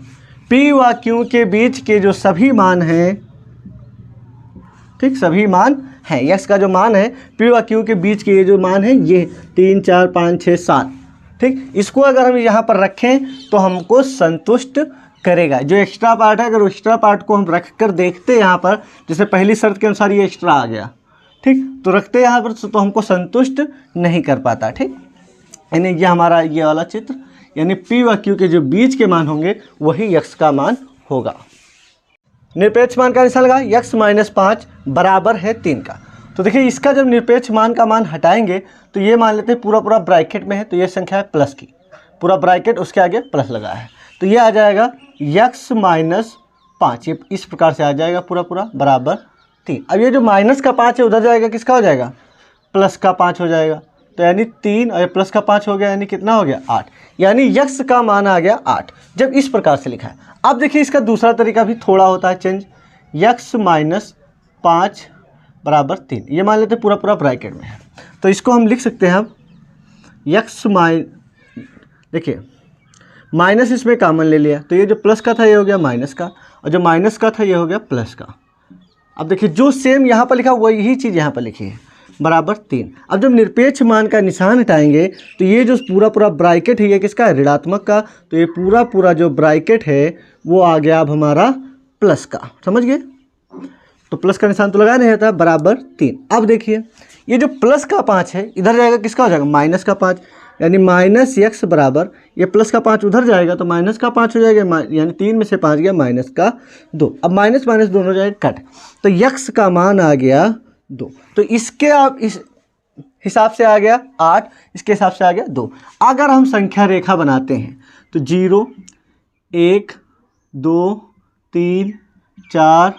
A: P व Q के बीच के जो सभी मान हैं, ठीक, सभी मान हैं, यक्स का जो मान है P व Q के बीच के ये जो मान है, ये 3, 4, 5, 6, 7, ठीक। इसको अगर हम यहाँ पर रखें तो हमको संतुष्ट करेगा। जो एक्स्ट्रा पार्ट है, अगर एक्स्ट्रा पार्ट को हम रख कर देखते हैं यहाँ पर, जैसे पहली शर्त के अनुसार ये एक्स्ट्रा आ गया, ठीक, तो रखते यहाँ पर तो हमको संतुष्ट नहीं कर पाता, ठीक। यानी ये हमारा ये वाला चित्र, यानी P व Q के जो बीच के मान होंगे वही यक्स का मान होगा। निरपेक्ष मान का निशान लगा, यक्स माइनस 5 बराबर है 3 का। तो देखिए इसका जब निरपेक्ष मान का मान हटाएंगे तो ये मान लेते हैं पूरा पूरा ब्रैकेट में है, तो ये संख्या है प्लस की, पूरा ब्रैकेट उसके आगे प्लस लगा है, तो ये आ जाएगा यक्स माइनस 5, ये इस प्रकार से आ जाएगा पूरा पूरा बराबर 3। अब ये जो माइनस का 5 है उधर जाएगा, किसका हो जाएगा, प्लस का 5 हो जाएगा, तो यानी 3 और प्लस का 5 हो गया, यानी कितना हो गया, 8, यानी यक्स का मान आ गया 8, जब इस प्रकार से लिखा है। अब देखिए इसका दूसरा तरीका भी थोड़ा होता है चेंज, यक्स माइनस 5 बराबर 3, ये मान लेते पूरा पूरा ब्रैकेट में है, तो इसको हम लिख सकते हैं, अब यक्स देखिए माइनस इसमें कॉमन ले लिया, तो ये जो प्लस का था ये हो गया माइनस का, और जो माइनस का था ये हो गया प्लस का। अब देखिए जो सेम यहाँ पर लिखा हुआ यही चीज़ यहाँ पर लिखी है, बराबर 3। अब जब निरपेक्ष मान का निशान हटाएंगे तो ये जो पूरा पूरा ब्रैकेट है ये किसका है, ऋणात्मक का, तो ये पूरा पूरा जो ब्रैकेट है वो आ गया अब हमारा प्लस का, समझ गए। तो प्लस का निशान तो लगाया नहीं रहता, बराबर 3। अब देखिए ये जो प्लस का 5 है इधर जाएगा, किसका हो जाएगा, माइनस का 5, यानी माइनस यक्स बराबर, ये प्लस का 5 उधर जाएगा तो माइनस का 5 हो जाएगा, यानी 3 में से 5 गया माइनस का 2। अब माइनस माइनस दोनों जाएगा कट, तो यक्स का मान आ गया 2। तो इसके आप इस हिसाब से आ गया 8, इसके हिसाब से आ गया 2। अगर हम संख्या रेखा बनाते हैं तो 0, 1, 2, 3, 4,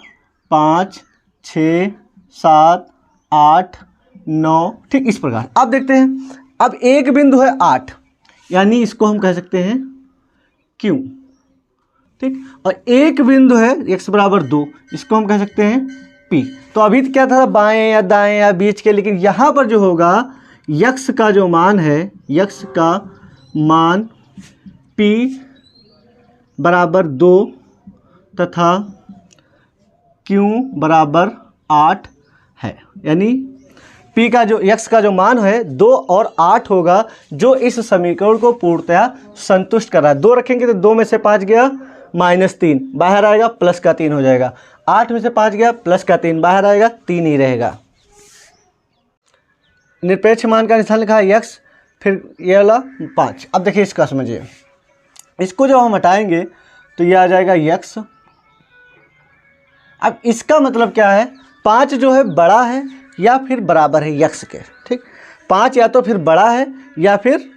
A: 5, 6, 7, 8, 9, ठीक इस प्रकार। अब देखते हैं, अब एक बिंदु है 8, यानी इसको हम कह सकते हैं Q, ठीक, और एक बिंदु है x बराबर 2, इसको हम कह सकते हैं P। तो अभी क्या था, बाएं या दाएं या बीच के, लेकिन यहाँ पर जो होगा यक्स का जो मान है, यक्स का मान p बराबर 2 तथा q बराबर 8 है। यानी p का जो x का जो मान है 2 और 8 होगा, जो इस समीकरण को पूर्णतया संतुष्ट कर रहा है। 2 रखेंगे तो 2 में से 5 गया -3 बाहर आएगा, प्लस का 3 हो जाएगा। 8 में से 5 गया, प्लस का 3 बाहर आएगा, 3 ही रहेगा। निरपेक्ष मान का निशान लिखा है x, फिर ये वाला 5। अब देखिए इसका समझिए, इसको जब हम हटाएंगे तो ये आ जाएगा x। अब इसका मतलब क्या है, 5 जो है बड़ा है या फिर बराबर है x के, ठीक। 5 या तो फिर बड़ा है या फिर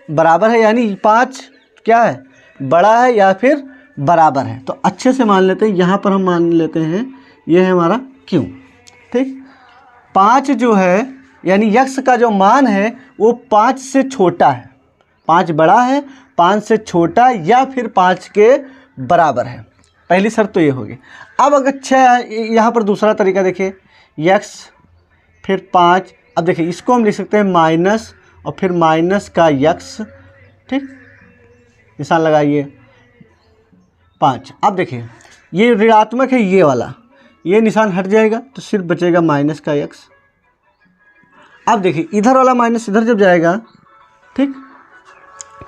A: बराबर है, यानी 5 क्या है, बड़ा है या फिर बराबर है। तो अच्छे से मान लेते हैं, यहाँ पर हम मान लेते हैं ये है हमारा q, ठीक। 5 जो है यानी x का जो मान है वो 5 से छोटा है, 5 बड़ा है, 5 से छोटा या फिर 5 के बराबर है। पहली शर्त तो ये होगी। अब अगर अच्छा यहाँ पर दूसरा तरीका देखिए, x फिर 5, अब देखिए इसको हम लिख सकते हैं माइनस और फिर माइनस का x, ठीक, निशान लगाइए 5। अब देखिए ये ऋणात्मक है, ये वाला, ये निशान हट जाएगा तो सिर्फ बचेगा माइनस का x। अब देखिए इधर वाला माइनस इधर जब जाएगा, ठीक,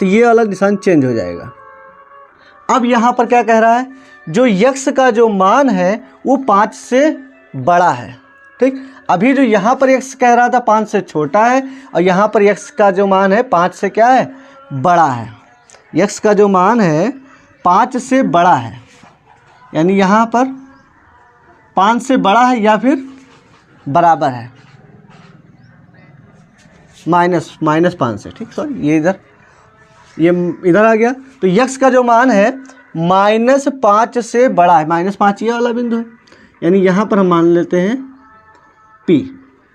A: तो ये वाला निशान चेंज हो जाएगा। अब यहाँ पर क्या कह रहा है, जो x का जो मान है वो 5 से बड़ा है, ठीक। अभी जो यहाँ पर x कह रहा था 5 से छोटा है, और यहाँ पर x का जो मान है 5 से क्या है, बड़ा है। x का जो मान है 5 से बड़ा है, यानी यहाँ पर 5 से बड़ा है या फिर बराबर है, माइनस 5 से, ठीक। सॉरी ये इधर आ गया। तो x का जो मान है -5 से बड़ा है, -5 ये वाला बिंदु है, यानी यहाँ पर हम मान लेते हैं p,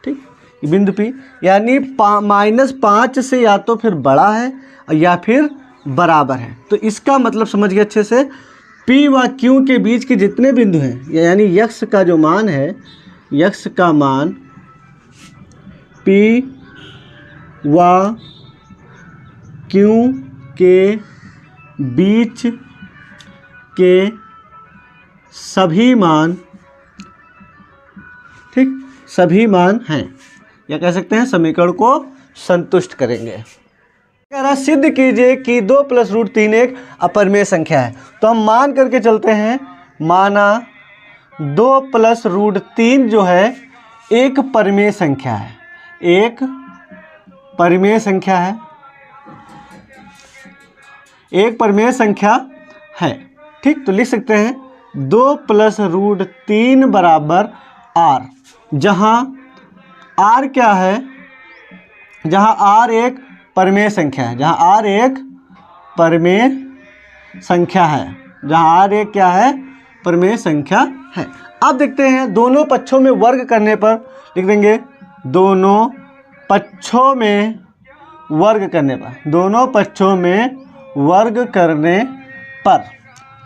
A: ठीक, ये बिंदु p, यानी -5 से या तो फिर बड़ा है या फिर बराबर है। तो इसका मतलब समझ गए अच्छे से, p व q के बीच के जितने बिंदु हैं, यानी x का जो मान है, x का मान p व q के बीच के सभी मान, ठीक, सभी मान हैं, या कह सकते हैं समीकरण को संतुष्ट करेंगे। कह रहा सिद्ध कीजिए कि 2 + √3 एक अपरिमेय संख्या है। तो हम मान करके चलते हैं, माना 2 + √3 जो है एक परिमेय संख्या है, एक परिमेय संख्या है, एक परिमेय संख्या है, ठीक। तो लिख सकते हैं 2 + √3 बराबर r, जहाँ r क्या है, जहाँ r एक परिमेय संख्या है, जहाँ r एक परिमेय संख्या है, जहाँ r एक क्या है, परिमेय संख्या है। अब देखते हैं दोनों पक्षों में वर्ग करने पर, लिख देंगे दोनों पक्षों में वर्ग करने पर, दोनों पक्षों में वर्ग करने पर,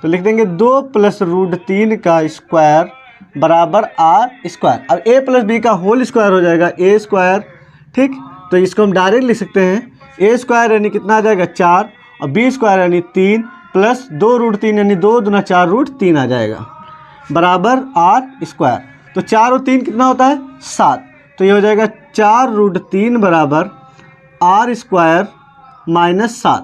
A: तो लिख देंगे 2 + √3 का स्क्वायर बराबर r²। अब a + b का होल स्क्वायर हो जाएगा a², ठीक। तो इसको हम डायरेक्ट लिख सकते हैं a² यानी कितना आ जाएगा 4, और b² यानी 3 प्लस 2 √3 यानी 2 दूना 4 √3 आ जाएगा, बराबर r²। तो 4 और 3 कितना होता है 7, तो ये हो जाएगा 4 √3 बराबर r² -7।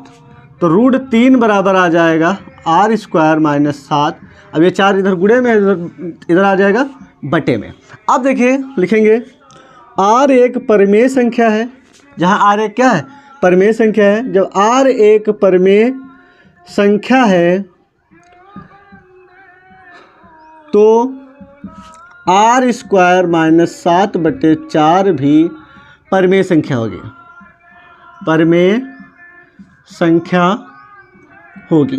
A: तो √3 बराबर आ जाएगा r² -7। अब ये 4 इधर गुणे में, इधर आ जाएगा बटे में। अब देखिए लिखेंगे r एक परिमेय संख्या है, जहाँ r एक क्या है, परिमेय संख्या है। जब r एक परिमेय संख्या है तो r² -7/4 भी परिमेय संख्या होगी, परिमेय संख्या होगी।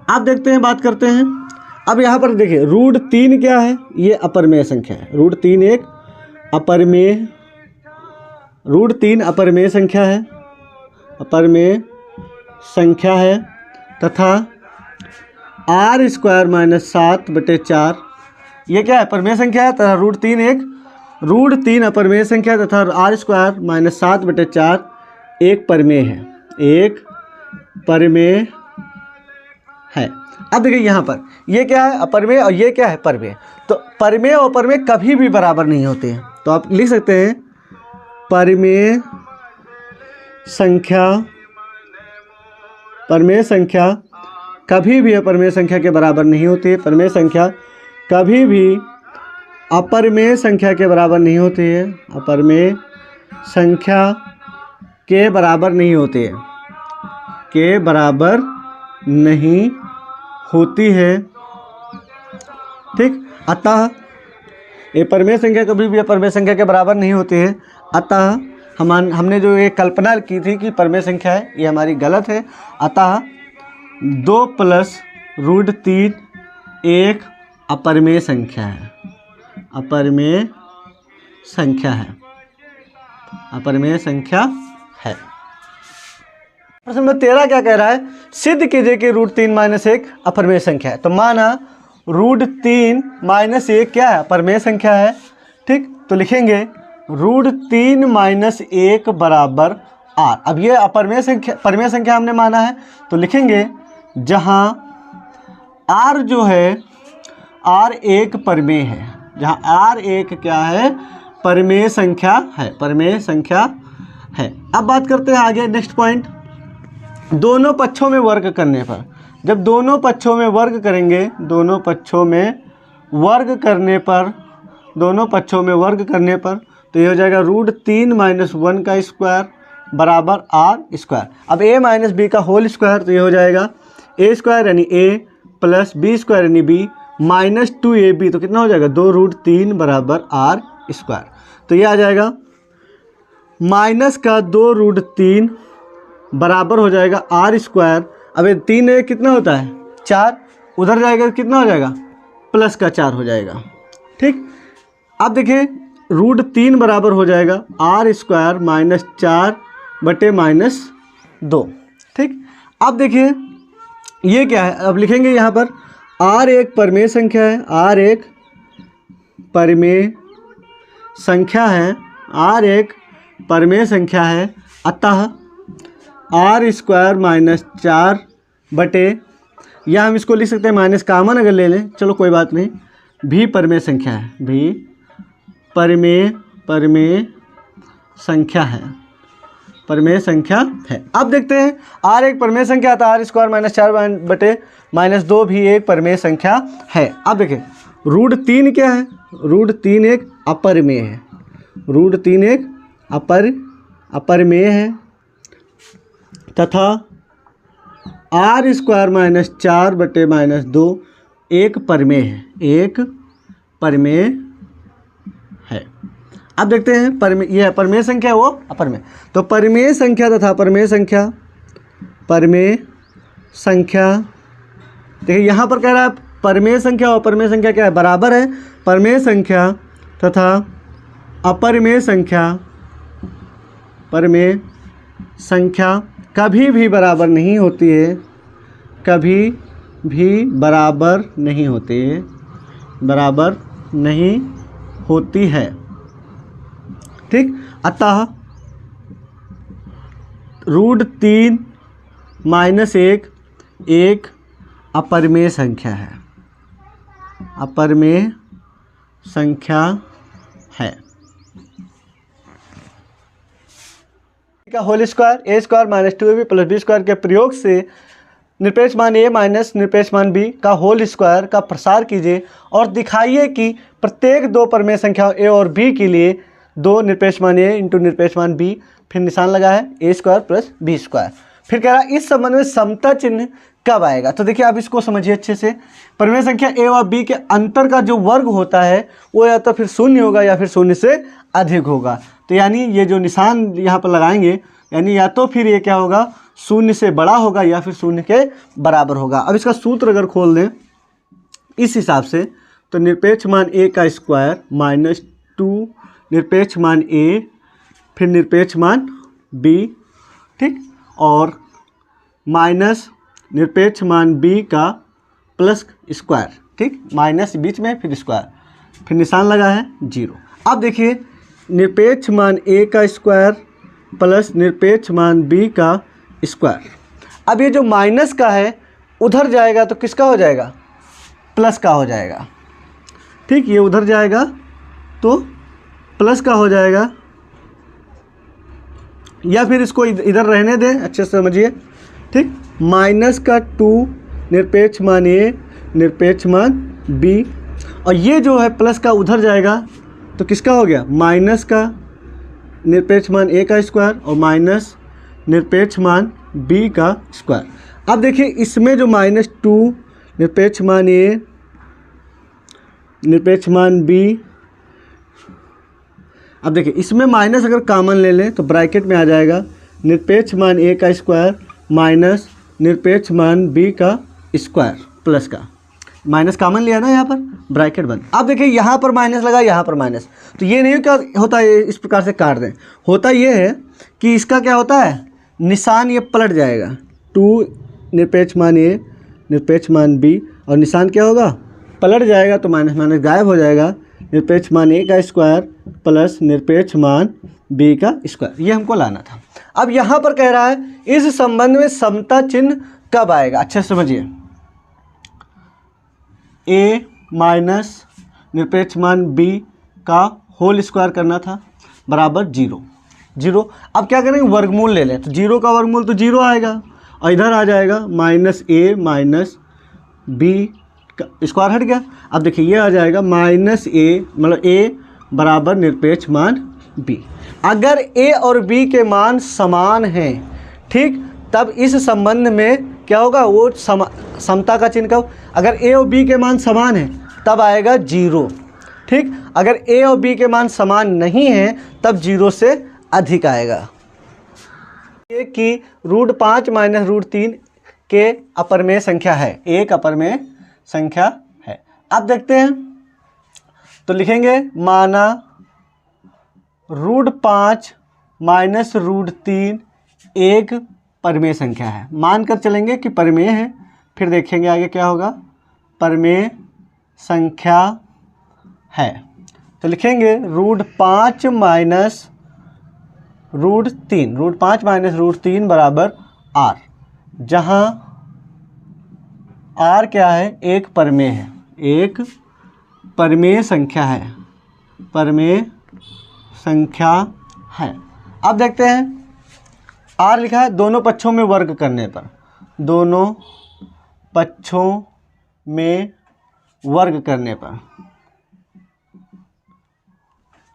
A: अब देखते हैं, बात करते हैं। अब यहाँ पर देखिए √3 क्या है, ये अपरिमेय संख्या है, √3 एक अपरिमेय, √3 अपरिमेय संख्या है, अपरिमेय संख्या है, तथा r² -7/4 ये क्या है, परिमेय संख्या है, तथा √3 अपरिमेय संख्या तथा r² -7/4 एक परिमेय है, एक परिमेय है। अब देखिए यहाँ पर ये क्या है, अपरिमेय, और ये क्या है, परिमेय। तो परिमेय और अपरिमेय कभी भी बराबर नहीं होते हैं, तो आप लिख सकते हैं परिमेय संख्या कभी भी अपरिमेय संख्या के बराबर नहीं होती है। परिमेय संख्या कभी भी अपरिमेय संख्या के बराबर नहीं होती है, अपरिमेय संख्या के बराबर नहीं होती है, के बराबर नहीं होती है। ठीक, अतः ये परिमेय संख्या कभी भी अपरिमेय संख्या के बराबर नहीं होती है। अतः हमने जो ये कल्पना की थी कि परिमेय संख्या है, ये हमारी गलत है। अतः 2 + √3 एक अपरिमेय संख्या है, अपरिमेय संख्या है, अपरिमेय संख्या है। प्रश्न नंबर 13 क्या कह रहा है, सिद्ध कीजिए कि √3 - 1 अपरिमेय संख्या है। तो माना √3 - 1 क्या है, अपरिमेय संख्या है। ठीक, तो लिखेंगे √3 - 1 बराबर r। अब ये अपरिमेय संख्या, परिमेय संख्या हमने माना है, तो लिखेंगे जहाँ r जो है, r एक परिमेय है, जहाँ r एक क्या है, परिमेय संख्या है, परिमेय संख्या है। अब बात करते हैं आगे, नेक्स्ट पॉइंट, दोनों पक्षों में वर्ग करने पर। जब दोनों पक्षों में वर्ग करेंगे, दोनों पक्षों में वर्ग करने पर, दोनों पक्षों में वर्ग करने पर, तो ये हो जाएगा √3 - 1 का स्क्वायर बराबर r²। अब a - b का होल स्क्वायर, तो ये हो जाएगा a² यानी a + b² यानी b -2ab, तो कितना हो जाएगा, 2√3 बराबर r²। तो ये आ जाएगा माइनस का 2√3 बराबर हो जाएगा r²। अब ये 3 एक कितना होता है, 4, उधर जाएगा कितना हो जाएगा, प्लस का 4 हो जाएगा। ठीक, अब देखिए √3 बराबर हो जाएगा r² - 4 बटे -2। ठीक, अब देखिए ये क्या है, अब लिखेंगे यहाँ पर r एक परिमेय संख्या है, r एक परिमेय संख्या है, r एक परिमेय संख्या है। अतः r² - 4 बटे, या हम इसको लिख सकते हैं माइनस कामन अगर ले लें, चलो कोई बात नहीं, भी परिमेय संख्या है, भी परिमेय संख्या है, परिमेय संख्या है। अब देखते हैं r एक परिमेय संख्या था, r² - 4 बटे -2 भी एक परिमेय संख्या है। अब देखिए √3 क्या है, √3 एक अपरिमेय है, √3 एक अपरिमेय है, तथा r² - 4 बटे -2 एक परिमेय है, एक परिमेय है। अब देखते हैं परिमेय, यह परिमेय संख्या, वो अपरिमेय। तो परिमेय संख्या तथा परिमेय संख्या, परिमेय संख्या, देखिए यहाँ पर कह रहा है परिमेय संख्या और अपरिमेय संख्या क्या है, बराबर है। परिमेय संख्या तथा अपरिमेय संख्या, परिमेय संख्या कभी भी बराबर नहीं होती है, कभी भी बराबर नहीं होती है, बराबर नहीं होती है। ठीक, अतः √3 - 1 एक अपरिमेय संख्या है, अपरिमेय संख्या है। का whole square, a² - 2ab + b² के प्रयोग से निरपेक्ष मान a माइनस निरपेक्ष मान b का होल स्क्वायर का प्रसार कीजिए और दिखाइए कि प्रत्येक दो परिमेय संख्याओं a और b के लिए 2 निरपेक्ष मान a × निरपेक्ष मान b, फिर निशान लगा है a² + b²। फिर कह रहा है इस संबंध में समता चिन्ह कब आएगा। तो देखिए आप इसको समझिए अच्छे से, परिमेय संख्या a और b के अंतर का जो वर्ग होता है वो या तो फिर 0 होगा या फिर 0 से अधिक होगा। तो यानी ये जो निशान यहाँ पर लगाएंगे, यानी या तो फिर ये क्या होगा, 0 से बड़ा होगा या फिर 0 के बराबर होगा। अब इसका सूत्र अगर खोल दें इस हिसाब से, तो निरपेक्ष मान a का स्क्वायर -2 निरपेक्ष मान a फिर निरपेक्ष मान b, ठीक, और माइनस निरपेक्ष मान b का प्लस स्क्वायर, ठीक, माइनस बीच में फिर स्क्वायर, फिर निशान लगा है 0। अब देखिए निरपेक्ष मान a का स्क्वायर प्लस निरपेक्ष मान b का स्क्वायर। अब ये जो माइनस का है उधर जाएगा तो किसका हो जाएगा, प्लस का हो जाएगा। ठीक, ये उधर जाएगा तो प्लस का हो जाएगा, या फिर इसको इधर रहने दें, अच्छे से समझिए। ठीक, माइनस का 2 निरपेक्ष मान ए निरपेक्ष मान बी, और ये जो है प्लस का उधर जाएगा तो किसका हो गया, माइनस का निरपेक्ष मान ए का स्क्वायर और माइनस निरपेक्ष मान बी का स्क्वायर। अब देखिए इसमें जो -2 निरपेक्ष मान ए निरपेक्ष मान बी, अब देखिए इसमें माइनस अगर कॉमन ले लें तो ब्रैकेट में आ जाएगा निरपेक्ष मान ए का स्क्वायर माइनस निरपेक्ष मान बी का स्क्वायर, प्लस का माइनस कॉमन लिया ना यहाँ पर, ब्रैकेट बंद। अब देखिए यहाँ पर माइनस लगा, यहाँ पर माइनस, तो ये नहीं क्या होता है, इस प्रकार से काट दें। होता ये है कि इसका क्या होता है, निशान ये पलट जाएगा, 2 निरपेक्ष मान ए निरपेक्ष मान बी, और निशान क्या होगा, पलट जाएगा, तो माइनस माइनस गायब हो जाएगा, निरपेक्ष मान ए का स्क्वायर प्लस निरपेक्ष मान बी का स्क्वायर। ये हमको लाना था। अब यहाँ पर कह रहा है इस संबंध में समता चिन्ह कब आएगा, अच्छे से समझिए। ए माइनस निरपेक्ष मान बी का होल स्क्वायर करना था बराबर 0। अब क्या करेंगे, वर्गमूल ले लें, तो 0 का वर्गमूल तो 0 आएगा, और इधर आ जाएगा माइनस ए माइनस बी का स्क्वायर हट गया। अब देखिए ये आ जाएगा माइनस ए, मतलब ए बराबर निरपेक्ष मान बी। अगर ए और बी के मान समान हैं, ठीक, तब इस संबंध में क्या होगा, वो समता का चिन्ह का, अगर ए और बी के मान समान हैं तब आएगा 0। ठीक, अगर ए और बी के मान समान नहीं हैं तब 0 से अधिक आएगा। ए की √5 माइनस √3 के अपरमेय संख्या है, एक अपरमेय संख्या है। अब देखते हैं, तो लिखेंगे माना √5 माइनस √3 एक परमेय संख्या है, मानकर चलेंगे कि परमेय है, फिर देखेंगे आगे क्या होगा, परमेय संख्या है। तो लिखेंगे √5 माइनस √3, √5 माइनस √3 बराबर r, जहाँ r क्या है, एक परमेय है, एक परमेय संख्या है, परमेय संख्या है। अब देखते हैं r लिखा है दोनों पक्षों में वर्ग करने पर, दोनों पक्षों में वर्ग करने पर,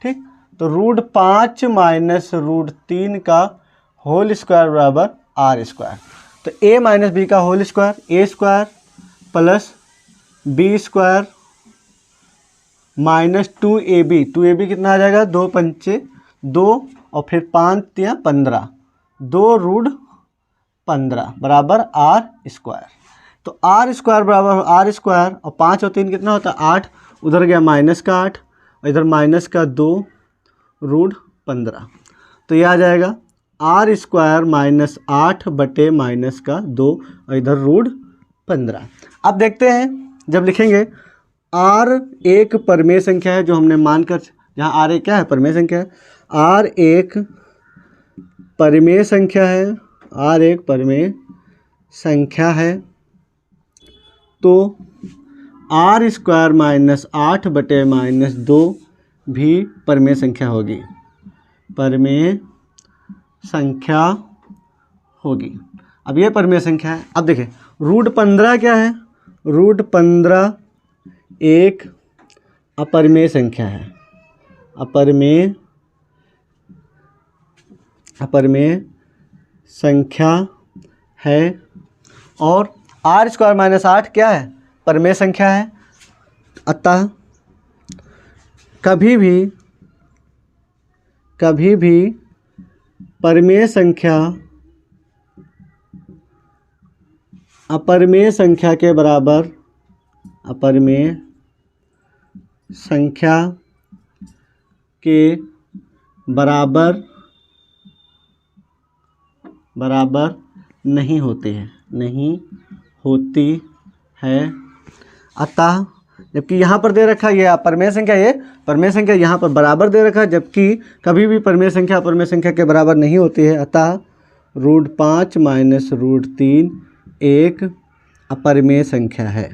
A: ठीक, तो √5 माइनस √3 का होल स्क्वायर बराबर r स्क्वायर। तो a माइनस बी का whole square, a square plus b square minus 2ab, 2ab कितना आ जाएगा, 2 पंचे 2 और फिर 5 या 15, 2√15 बराबर r स्क्वायर। तो r स्क्वायर बराबर r स्क्वायर, और 5 और 3 कितना होता है 8, उधर गया माइनस का 8 और इधर माइनस का 2√15, तो ये आ जाएगा r स्क्वायर माइनस 8 बटे माइनस का 2 और इधर √15। अब देखते हैं जब लिखेंगे r एक परमेय संख्या है, जो हमने मानकर, जहाँ r एक क्या है, परमेय संख्या है, r एक परमेय संख्या है, r एक परमेय संख्या है, तो r स्क्वायर माइनस 8 बटे माइनस 2 भी परमेय संख्या होगी, परमेय संख्या होगी। अब ये परमेय संख्या है। अब देखिए √15 क्या है, √15 एक अपरमेय संख्या है, अपरमेय संख्या है, और r स्क्वायर माइनस 8 क्या है, परमेय संख्या है। अतः कभी भी परमेय संख्या अपरमेय संख्या के बराबर, अपरमेय संख्या के बराबर नहीं होती है, अतः जबकि यहाँ पर दे रखा है ये परमेय संख्या, ये परमेय संख्या यहाँ पर बराबर दे रखा है, जबकि कभी भी परमेय संख्या अपरमेय संख्या के बराबर नहीं होती है। अतः √5 माइनस √3 एक अपरिमेय संख्या है।